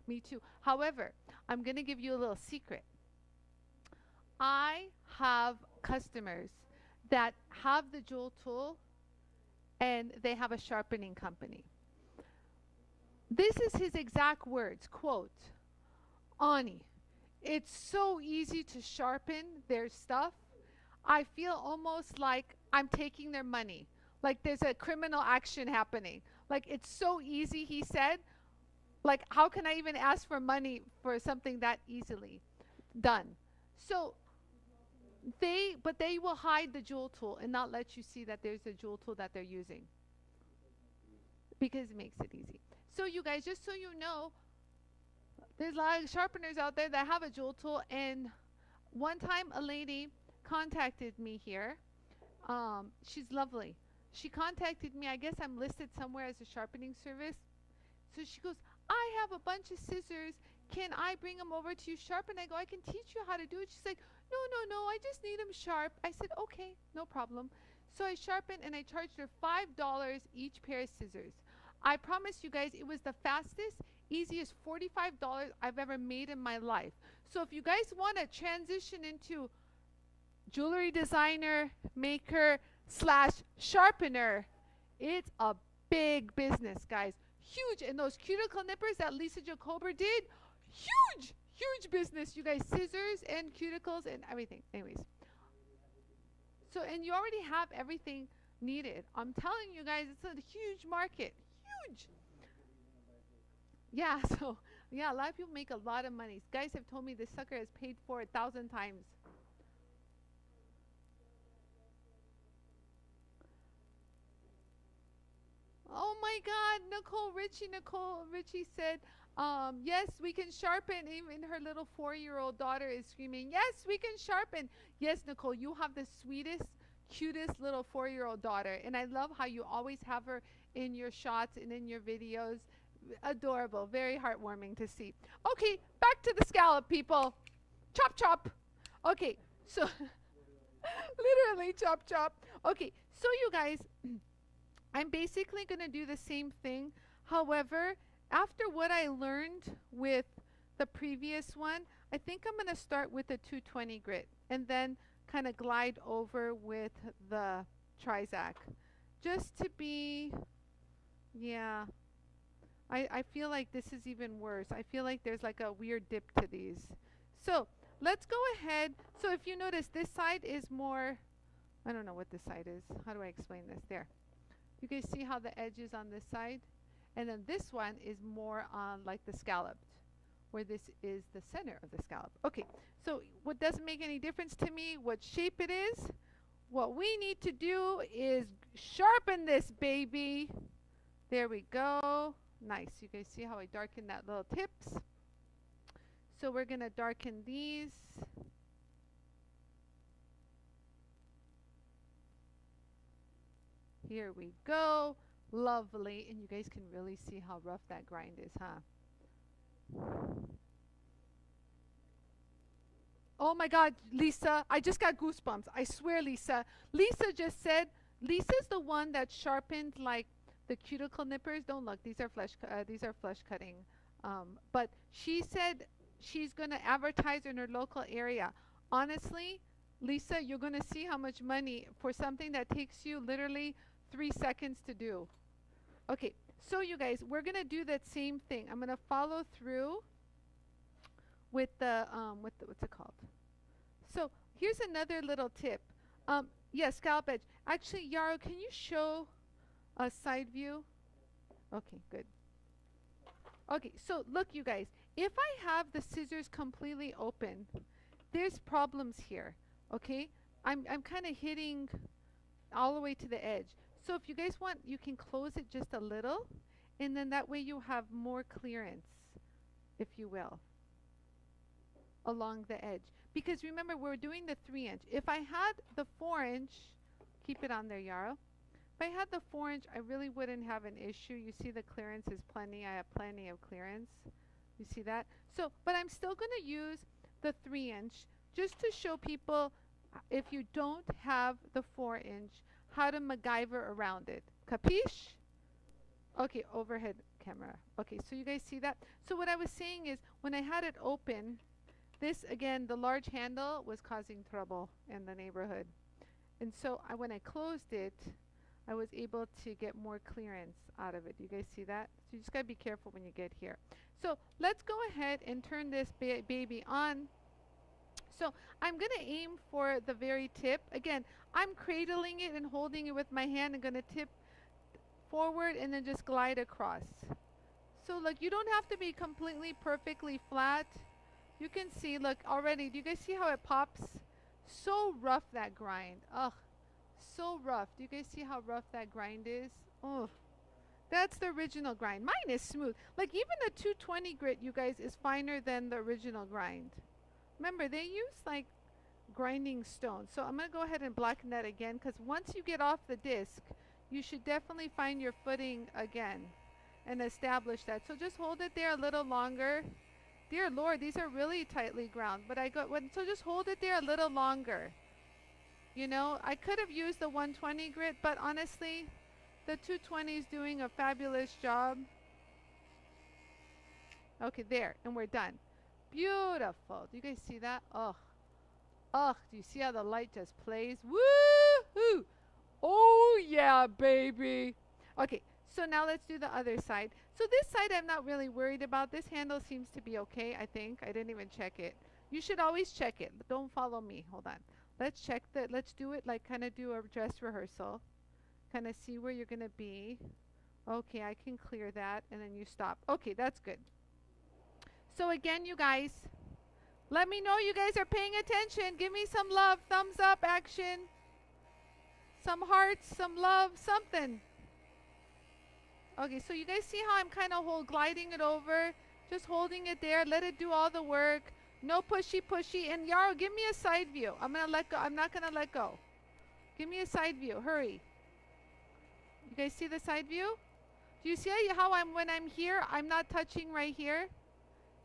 Me too. However, I'm going to give you a little secret. I have customers that have the jewel tool and they have a sharpening company. This is his exact words, quote, Anie, it's so easy to sharpen their stuff. I feel almost like I'm taking their money. Like there's a criminal action happening. Like it's so easy, he said. Like how can I even ask for money for something that easily done? So they will hide the jewel tool and not let you see that there's a jewel tool that they're using. Because it makes it easy. So you guys, just so you know, there's a lot of sharpeners out there that have a jewel tool. And one time a lady contacted me here. She's lovely. She contacted me. I guess I'm listed somewhere as a sharpening service. So she goes, I have a bunch of scissors. Can I bring them over to you sharpen? I go, I can teach you how to do it. She's like, no, I just need them sharp. I said, okay, no problem. So I sharpened and I charged her $5 each pair of scissors. I promise you guys, it was the fastest, easiest $45 I've ever made in my life. So if you guys want to transition into jewelry designer, maker, / sharpener, it's a big business, guys. Huge. And those cuticle nippers that Lisa Jacober did, huge business, you guys. Scissors and cuticles and everything. Anyways. So, and you already have everything needed. I'm telling you guys, it's a huge market. Huge. Yeah, so, yeah, a lot of people make a lot of money. Guys have told me this sucker has paid for 1,000 times. Oh my God, Nicole Richie said, yes, we can sharpen. Even her little 4-year-old daughter is screaming, yes, we can sharpen. Yes, Nicole, you have the sweetest, cutest little 4-year-old daughter. And I love how you always have her in your shots and in your videos. Adorable, very heartwarming to see. Okay, back to the scallop, people. Chop, chop. Okay, so literally chop, chop. Okay, so you guys, I'm basically going to do the same thing. However, after what I learned with the previous one, I think I'm going to start with the 220 grit and then kind of glide over with the Trisact. Just to be, yeah, I feel like this is even worse. I feel like there's like a weird dip to these. So let's go ahead. So if you notice, this side is more, I don't know what this side is. How do I explain this? There. You guys see how the edge is on this side? And then this one is more on like the scalloped, where this is the center of the scallop. Okay, so what doesn't make any difference to me what shape it is. What we need to do is sharpen this baby. There we go. Nice. You guys see how I darken that little tips? So we're going to darken these. Here we go. Lovely. And you guys can really see how rough that grind is, huh? Oh my God, Lisa, I just got goosebumps. I swear, Lisa. Lisa just said, Lisa's the one that sharpened like the cuticle nippers. Don't look, these are flesh cutting. But she said she's going to advertise in her local area. Honestly, Lisa, you're going to see how much money for something that takes you literally 3 seconds to do. Okay, so you guys, we're going to do that same thing. I'm going to follow through with the, what's it called? So here's another little tip. Yes, scallop edge. Actually, Yarrow, can you show a side view? Okay, good. Okay, so look, you guys, if I have the scissors completely open, there's problems here. Okay, I'm kind of hitting all the way to the edge. So if you guys want, you can close it just a little, and then that way you have more clearance, if you will, along the edge. Because remember, we're doing the 3-inch. If I had the 4-inch, keep it on there, Yarrow. If I had the 4-inch, I really wouldn't have an issue. You see the clearance is plenty. I have plenty of clearance. You see that? So, but I'm still going to use the 3-inch just to show people, if you don't have the 4-inch, how to MacGyver around it. Capiche? Okay, overhead camera. Okay, so you guys see that? So what I was saying is, when I had it open, this, again, the large handle was causing trouble in the neighborhood. And so when I closed it, I was able to get more clearance out of it. You guys see that? So you just got to be careful when you get here. So let's go ahead and turn this baby on. So I'm going to aim for the very tip. Again, I'm cradling it and holding it with my hand. I'm going to tip forward and then just glide across. So look, you don't have to be completely perfectly flat. You can see, look, already, do you guys see how it pops? So rough, that grind. Ugh, so rough. Do you guys see how rough that grind is? Oh, that's the original grind. Mine is smooth. Like, even the 220 grit, you guys, is finer than the original grind. Remember, they use, like, grinding stone. So I'm going to go ahead and blacken that again, because once you get off the disc, you should definitely find your footing again and establish that. So just hold it there a little longer. Dear Lord, these are really tightly ground, but so just hold it there a little longer. You know, I could have used the 120 grit, but honestly, the 220 is doing a fabulous job. Okay, there, and we're done. Beautiful. Do you guys see that? Oh, oh, do you see how the light just plays? Woo-hoo! Oh, yeah, baby. Okay, so now let's do the other side. So this side I'm not really worried about. This handle seems to be okay, I think. I didn't even check it. You should always check it. Don't follow me. Hold on. Let's check that. Let's do it like kind of do a dress rehearsal. Kind of see where you're going to be. Okay, I can clear that. And then you stop. Okay, that's good. So again, you guys, let me know you guys are paying attention. Give me some love. Thumbs up, action. Some hearts, some love, something. Okay, so you guys see how I'm kind of gliding it over, just holding it there, let it do all the work. No pushy. And Yarrow, give me a side view. I'm gonna let go. I'm not gonna let go. Give me a side view. Hurry. You guys see the side view? Do you see how when I'm here, I'm not touching right here?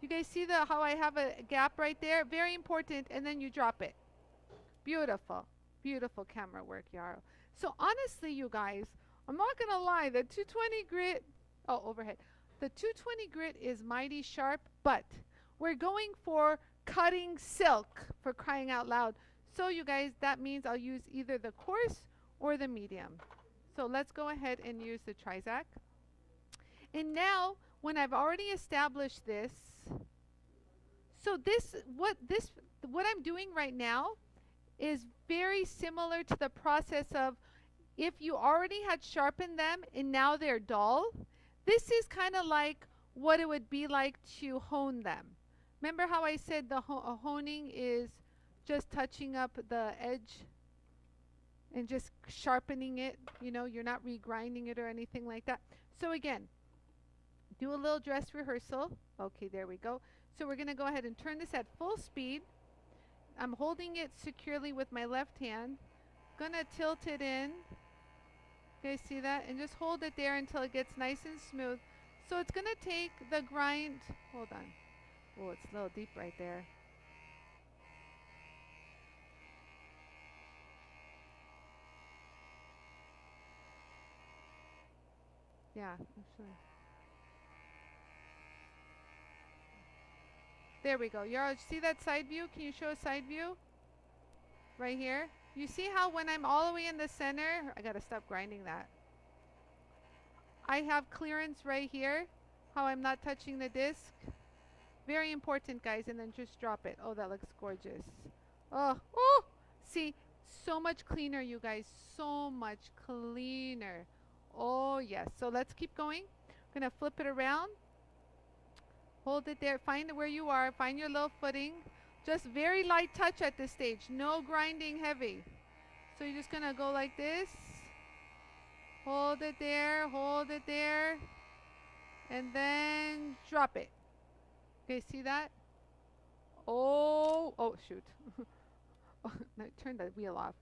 You guys see how I have a gap right there? Very important. And then you drop it. Beautiful. Beautiful camera work, Yarrow. So honestly, you guys, I'm not going to lie, the 220 grit, oh, overhead. The 220 grit is mighty sharp, but we're going for cutting silk, for crying out loud. So you guys, that means I'll use either the coarse or the medium. So let's go ahead and use the Trisact. And now, when I've already established this, so what I'm doing right now is very similar to the process of if you already had sharpened them and now they're dull. This is kind of like what it would be like to hone them. Remember how I said the honing is just touching up the edge and just sharpening it, you know, you're not regrinding it or anything like that. So again, do a little dress rehearsal. Okay, there we go. So we're going to go ahead and turn this at full speed. I'm holding it securely with my left hand. Gonna tilt it in. You guys see that? And just hold it there until it gets nice and smooth. So it's gonna take the grind. Hold on. Oh, it's a little deep right there. Yeah, actually. There we go. Yara, see that side view? Can you show a side view? Right here. You see how when I'm all the way in the center, I gotta stop grinding that. I have clearance right here. How I'm not touching the disc. Very important, guys. And then just drop it. Oh, that looks gorgeous. Oh, oh! See, so much cleaner, you guys. So much cleaner. Oh, yes. So let's keep going. I'm gonna flip it around. Hold it there. Find where you are. Find your little footing. Just very light touch at this stage. No grinding heavy. So you're just going to go like this. Hold it there. Hold it there. And then drop it. Okay, see that? Oh, oh, shoot. Oh, no, turn the wheel off.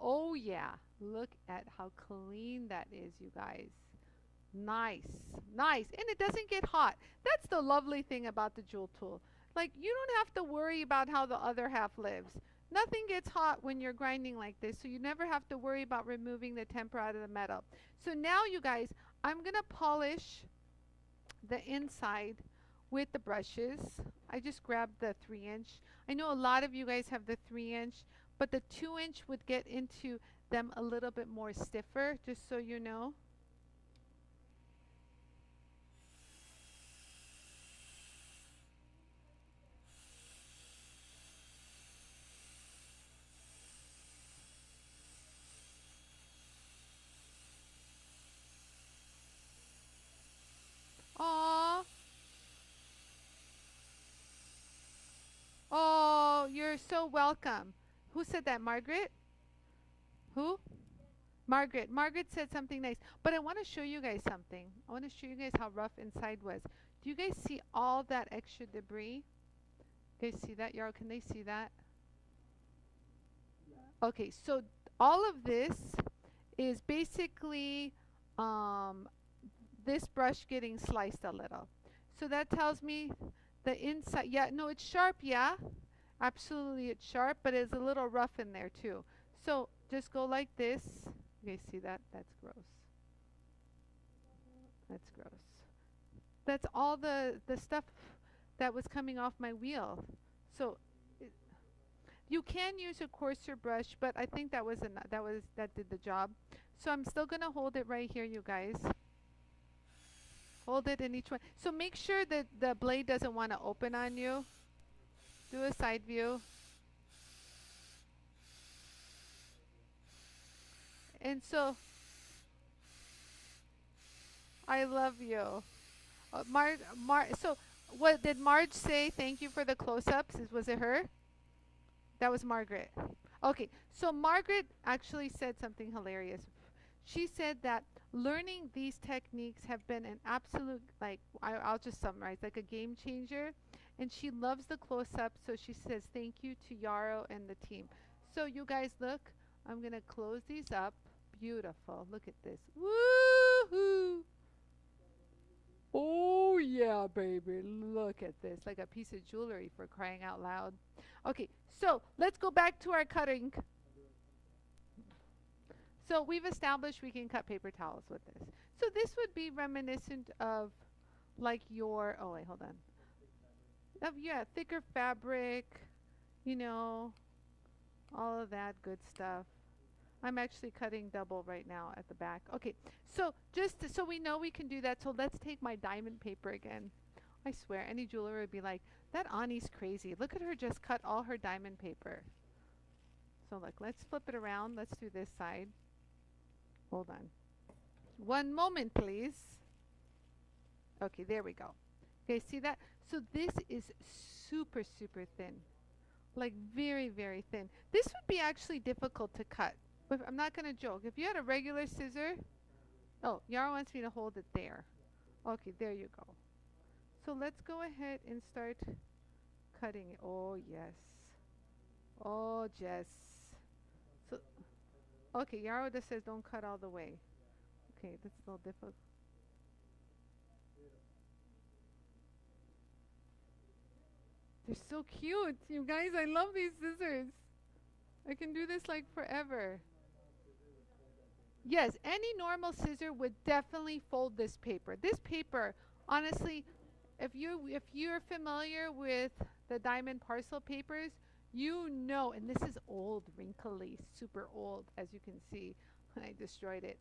Oh, yeah. Look at how clean that is, you guys. Nice, nice. And it doesn't get hot. That's the lovely thing about the Jool tool. Like, you don't have to worry about how the other half lives. Nothing gets hot when you're grinding like this, so you never have to worry about removing the temper out of the metal. So now, you guys, I'm going to polish the inside with the brushes. I just grabbed the 3-inch. I know a lot of you guys have the 3-inch, but the 2-inch would get into them a little bit more stiffer, just so you know. Aww. Oh, you're so welcome. Who said that, Margaret? Who? Margaret. Margaret said something nice. But I want to show you guys something. I want to show you guys how rough inside was. Do you guys see all that extra debris? You guys see that, Yarl? Can they see that? Yeah. Okay, so all of this is basically this brush getting sliced a little. So that tells me the inside, yeah, no, it's sharp, yeah. Absolutely, it's sharp, but it's a little rough in there too. So just go like this. You guys see that? That's gross. That's gross. That's all the stuff that was coming off my wheel. So you can use a coarser brush, but I think that was that did the job. So I'm still gonna hold it right here, you guys. Hold it in each one. So make sure that the blade doesn't want to open on you. Do a side view. And so, I love you. So what did Marge say? Thank you for the close-ups. Was it her? That was Margaret. Okay, so Margaret actually said something hilarious. She said that learning these techniques have been an absolute, like, I'll just summarize, like a game changer. And she loves the close-up, so she says thank you to Yarrow and the team. So you guys look, I'm going to close these up. Beautiful. Look at this. Woohoo! Oh, yeah, baby. Look at this. Like a piece of jewelry, for crying out loud. Okay, so let's go back to our cutting. So we've established we can cut paper towels with this. So this would be reminiscent of like your, oh wait, hold on. Yeah, thicker fabric, you know, all of that good stuff. I'm actually cutting double right now at the back. Okay, so so we know we can do that, so let's take my diamond paper again. I swear, any jeweler would be like, that Anie's crazy. Look at her just cut all her diamond paper. So look, let's flip it around. Let's do this side. Hold on. One moment, please. Okay, there we go. Okay, see that? So this is super, super thin. Like very, very thin. This would be actually difficult to cut. But I'm not going to joke. If you had a regular scissor, oh, Yara wants me to hold it there. Okay, there you go. So let's go ahead and start cutting it. Oh, yes. Oh, Jess. So, okay, Yara just says don't cut all the way. Okay, that's a little difficult. They're so cute. You guys, I love these scissors. I can do this like forever. Yes, any normal scissor would definitely fold this paper. This paper, honestly, if you're familiar with the diamond parcel papers, you know, and this is old, wrinkly, super old, as you can see. I destroyed it.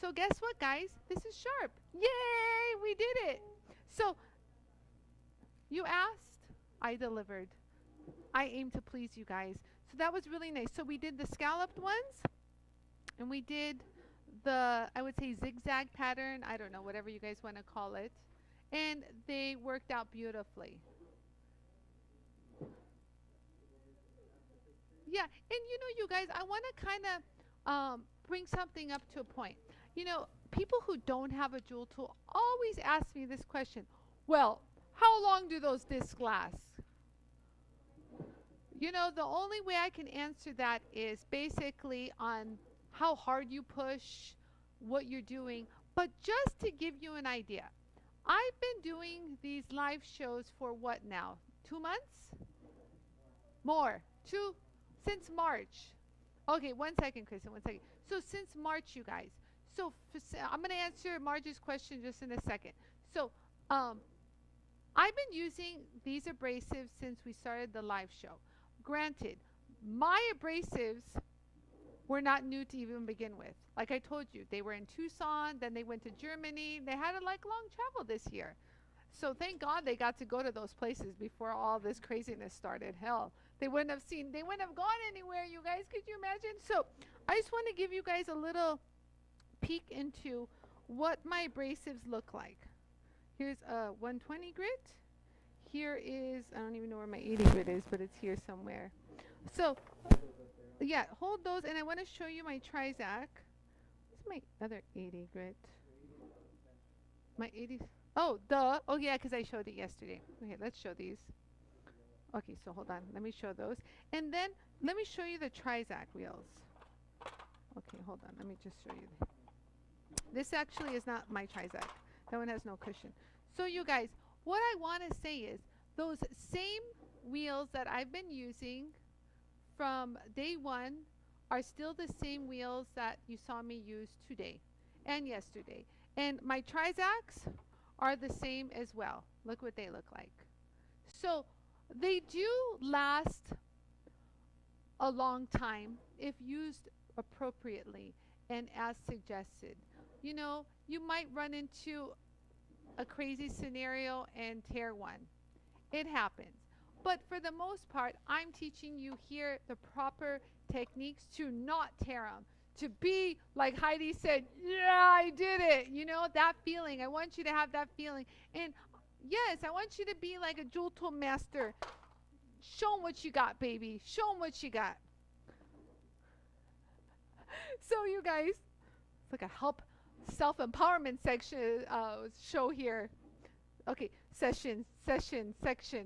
So guess what, guys? This is sharp. Yay, we did it. So you asked, I delivered. I aim to please you guys. So that was really nice. So we did the scalloped ones, and we did the, I would say, zigzag pattern. I don't know, whatever you guys want to call it. And they worked out beautifully. Yeah, and you know, you guys, I want to kind of bring something up to a point. You know, people who don't have a jewel tool always ask me this question. Well, how long do those discs last? You know, the only way I can answer that is basically on how hard you push, what you're doing. But just to give you an idea, I've been doing these live shows for what now? 2 months? More. Since March. Okay, 1 second, Kristen, 1 second. So since March, you guys. So I'm going to answer Marge's question just in a second. So I've been using these abrasives since we started the live show. Granted, my abrasives were not new to even begin with. Like I told you, they were in Tucson, then they went to Germany. They had a like long travel this year. So thank God they got to go to those places before all this craziness started. Hell, they wouldn't have gone anywhere, you guys. Could you imagine? So I just want to give you guys a little peek into what my abrasives look like. Here's a 120 grit. Here is, I don't even know where my 80 grit is, but it's here somewhere. So, yeah, hold those, and I want to show you my Trisact. What's my other 80 grit? My 80, oh, duh. Oh, yeah, because I showed it yesterday. Okay, let's show these. Okay, so hold on. Let me show those. And then, let me show you the Trisact wheels. Okay, hold on. Let me just show you. This actually is not my Trisact. That one has no cushion. So, you guys, what I want to say is those same wheels that I've been using from day one are still the same wheels that you saw me use today and yesterday. And my Trizacts are the same as well. Look what they look like. So they do last a long time if used appropriately and as suggested. You know, you might run into a crazy scenario and tear one. It happens. But for the most part, I'm teaching you here the proper techniques to not tear them. To be, like Heidi said, yeah, I did it. You know, that feeling. I want you to have that feeling. And yes, I want you to be like a jewel tool master. Show them what you got, baby. Show them what you got. So you guys, it's like a help self-empowerment section show here. Okay, section,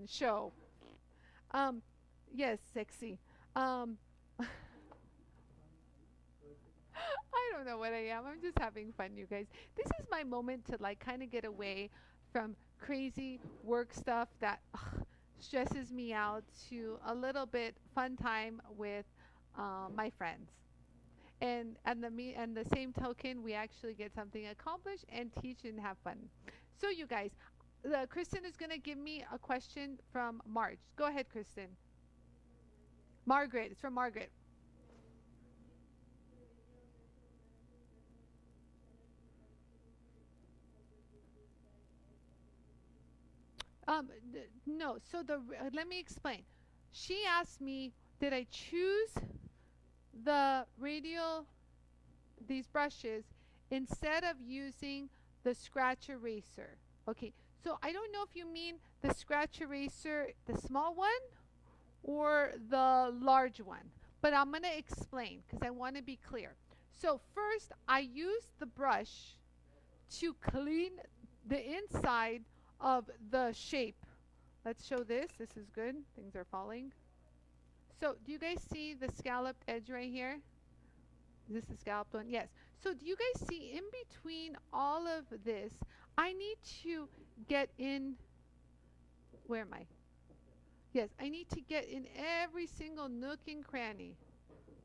show. Yes, sexy. I don't know what I am. I'm just having fun, you guys. This is my moment to like kind of get away from crazy work stuff that stresses me out to a little bit fun time with my friends. And the same token, we actually get something accomplished and teach and have fun. So you guys, Kristen is going to give me a question from Marge. Go ahead, Kristen. Margaret. It's from Margaret. No. So let me explain. She asked me, did I choose the radial, these brushes, instead of using the scratch eraser? Okay. So I don't know if you mean the scratch eraser, the small one, or the large one. But I'm going to explain because I want to be clear. So first, I use the brush to clean the inside of the shape. Let's show this. This is good. Things are falling. So do you guys see the scalloped edge right here? Is this the scalloped one? Yes. So do you guys see in between all of this, I need to get in, where am I? Yes, I need to get in every single nook and cranny.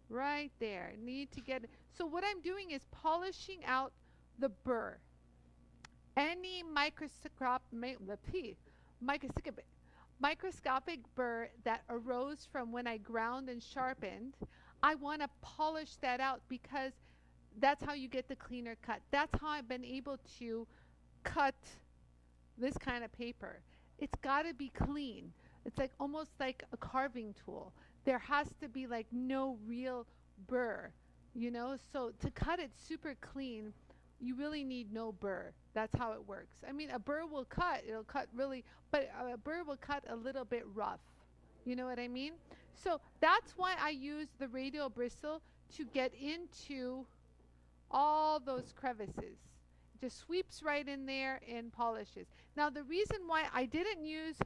Right there. Need to get, so what I'm doing is polishing out the burr. Any microscopic burr that arose from when I ground and sharpened, I want to polish that out because that's how you get the cleaner cut. That's how I've been able to cut this kind of paper. It's got to be clean. It's like almost like a carving tool. There has to be like no real burr, you know? So to cut it super clean, you really need no burr. That's how it works. I mean, a burr will cut, it'll cut really, but a burr will cut a little bit rough. You know what I mean? So that's why I use the radial bristle to get into all those crevices. It just sweeps right in there and polishes. Now the reason why I didn't use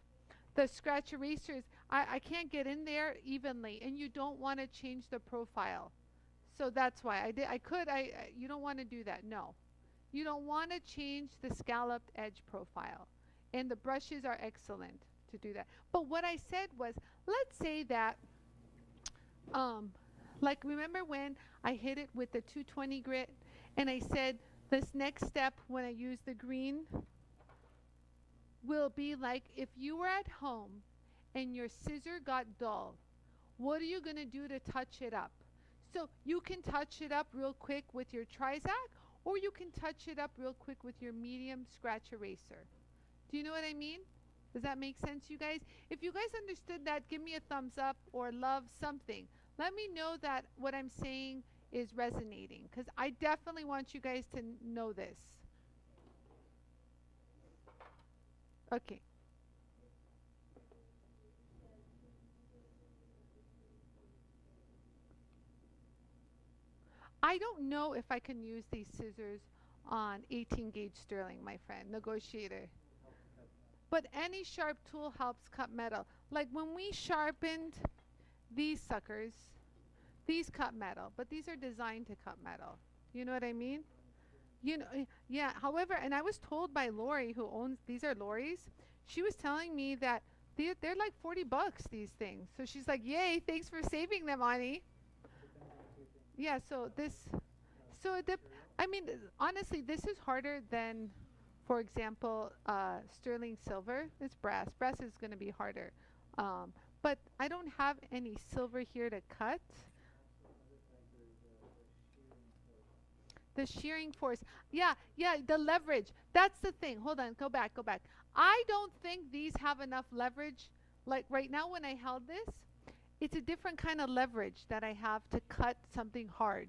the scratch erasers, I can't get in there evenly, and you don't want to change the profile. So that's why you don't want to do that. No. You don't want to change the scalloped edge profile. And the brushes are excellent to do that. But what I said was, let's say that, like remember when I hit it with the 220 grit, and I said this next step when I use the green will be like if you were at home and your scissor got dull, what are you going to do to touch it up? So you can touch it up real quick with your Trisact, or you can touch it up real quick with your medium scratch eraser. Do you know what I mean? Does that make sense, you guys? If you guys understood that, give me a thumbs up or love something. Let me know that what I'm saying is resonating, because I definitely want you guys to know this. Okay. I don't know if I can use these scissors on 18 gauge sterling, my friend, negotiator. But any sharp tool helps cut metal. Like when we sharpened these suckers, these cut metal, but these are designed to cut metal. You know what I mean? You know, yeah. However, and I was told by Lori, who owns, these are Lori's, she was telling me that they're like 40 bucks, these things. So she's like, yay, thanks for saving them, Anie. Yeah, so this, so I mean, honestly, this is harder than, for example, sterling silver. It's brass. Brass is going to be harder. But I don't have any silver here to cut. The shearing force. Yeah, yeah, the leverage. That's the thing. Hold on, go back, go back. I don't think these have enough leverage. Like right now when I held this, it's a different kind of leverage that I have to cut something hard.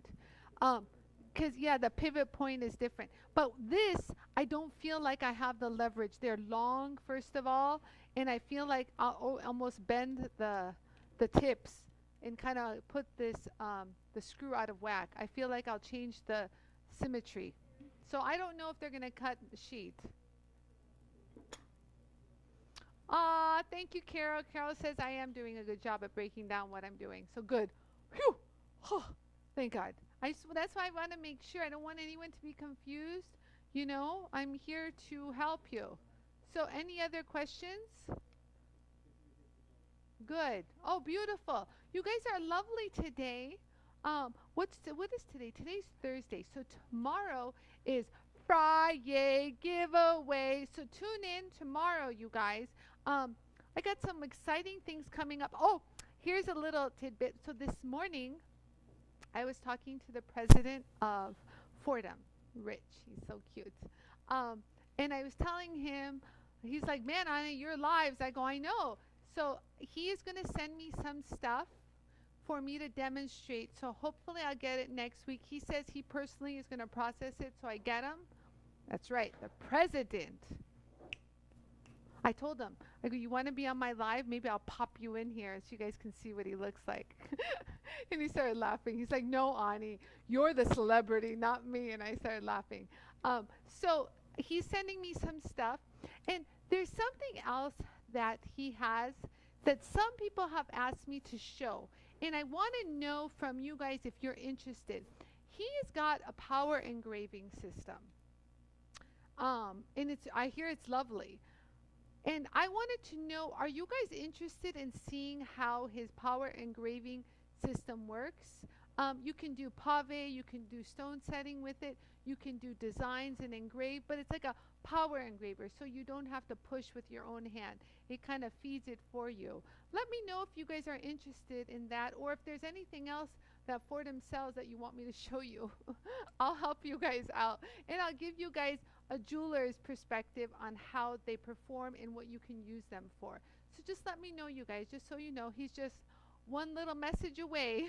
Because, yeah, the pivot point is different. But this, I don't feel like I have the leverage. They're long, first of all, and I feel like I'll almost bend the tips and kind of put this, the screw out of whack. I feel like I'll change the symmetry. So I don't know if they're going to cut the sheet. Thank you, Carol. Carol says I am doing a good job at breaking down what I'm doing. So good. Whew. Oh, thank God. That's why I want to make sure. I don't want anyone to be confused. You know, I'm here to help you. So any other questions? Good. Oh, beautiful. You guys are lovely today. What is today? Today's Thursday. So tomorrow is Friday giveaway. So tune in tomorrow, you guys. I got some exciting things coming up. Oh, here's a little tidbit. So this morning, I was talking to the president of Fordham, Rich. He's so cute. And I was telling him, He's like, man, Anie, your lives. I go, I know. So he is going to send me some stuff for me to demonstrate. So hopefully I'll get it next week. He says he personally is going to process it so I get him. That's right, the president. I told him, I go, you want to be on my live? Maybe I'll pop you in here so you guys can see what he looks like. And he started laughing. He's like, no, Anie, you're the celebrity, not me. And I started laughing. So he's sending me some stuff. And there's something else that he has that some people have asked me to show. And I want to know from you guys if you're interested. He has got a power engraving system. And I hear it's lovely. And I wanted to know, are you guys interested in seeing how his power engraving system works? You can do pave, you can do stone setting with it, you can do designs and engrave, but it's like a power engraver, so you don't have to push with your own hand. It kind of feeds it for you. Let me know if you guys are interested in that, or if there's anything else that Fordham sells that you want me to show you. I'll help you guys out, and I'll give you guys a jeweler's perspective on how they perform and what you can use them for. So just let me know, you guys, just so you know, he's just one little message away.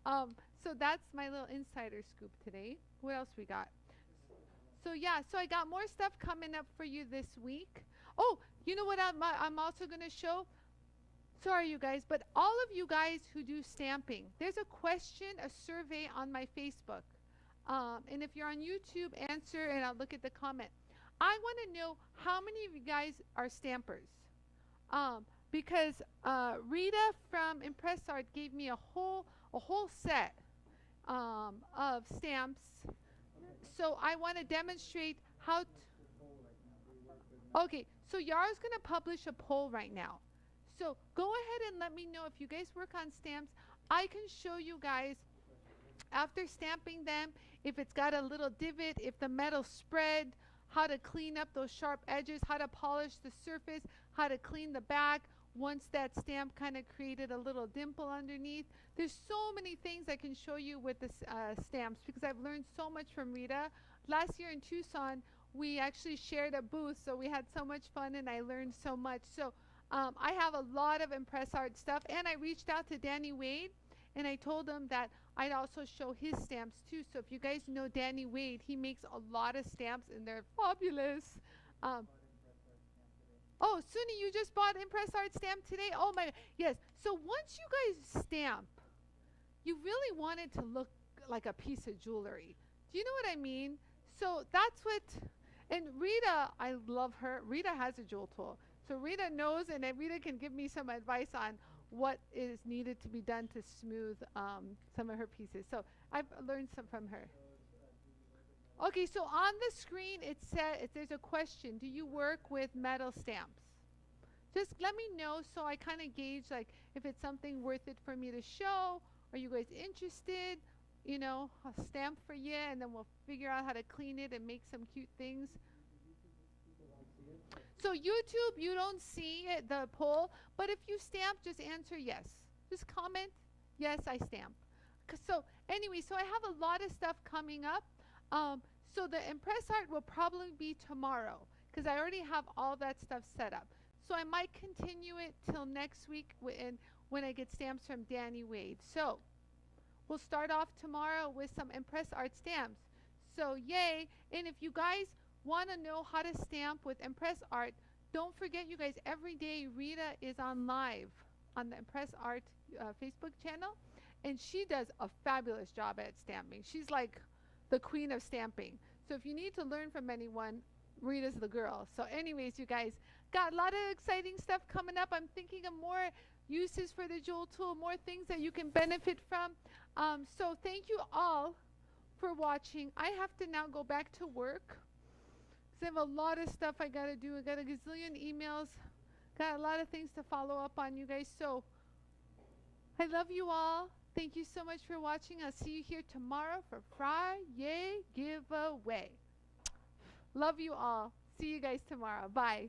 So that's my little insider scoop today. What else we got? So yeah, so I got more stuff coming up for you this week. Oh, you know what I'm also going to show? Sorry, you guys, but all of you guys who do stamping, there's a question, a survey on my Facebook. And if you're on YouTube, answer, and I'll look at the comment. I want to know how many of you guys are stampers. Because Rita from Impress Art gave me a whole set of stamps. So I want to demonstrate how. Okay, so Yara's going to publish a poll right now. So go ahead and let me know if you guys work on stamps. I can show you guys after stamping them if it's got a little divot, if the metal spread, how to clean up those sharp edges, how to polish the surface, how to clean the back once that stamp kind of created a little dimple underneath. There's so many things I can show you with the stamps because I've learned so much from Rita. Last year in Tucson, we actually shared a booth, so we had so much fun and I learned so much. So I have a lot of Impress Art stuff, and I reached out to Danny Wade and I told him that I'd also show his stamps too. So if you guys know Danny Wade, he makes a lot of stamps and they're fabulous. Oh, Suni, you just bought Impress Art stamp today? Oh my, yes. So once you guys stamp, you really want it to look like a piece of jewelry. Do you know what I mean? So that's what, and Rita, I love her. Rita has a jewel tool. So Rita knows, and then Rita can give me some advice on what is needed to be done to smooth some of her pieces. So I've learned some from her. Okay, so on the screen it says there's a question. Do you work with metal stamps? Just let me know so I kind of gauge like if it's something worth it for me to show. Are you guys interested? You know, I'll stamp for you and then we'll figure out how to clean it and make some cute things. So YouTube, you don't see it, the poll, but if you stamp, just answer yes. Just comment, yes, I stamp. So anyway, so I have a lot of stuff coming up. So the Impress Art will probably be tomorrow because I already have all that stuff set up. So I might continue it till next week when I get stamps from Danny Wade. So we'll start off tomorrow with some Impress Art stamps. So yay, and if you guys want to know how to stamp with Impress Art, don't forget, you guys, every day Rita is on live on the Impress Art Facebook channel, and she does a fabulous job at stamping. She's like the queen of stamping. So if you need to learn from anyone, Rita's the girl. So anyways, you guys, got a lot of exciting stuff coming up. I'm thinking of more uses for the jewel tool, more things that you can benefit from. So thank you all for watching. I have to now go back to work. I have a lot of stuff I gotta do. I got a gazillion emails. Got a lot of things to follow up on, you guys. So I love you all. Thank you so much for watching. I'll see you here tomorrow for Friday giveaway. Love you all. See you guys tomorrow. Bye.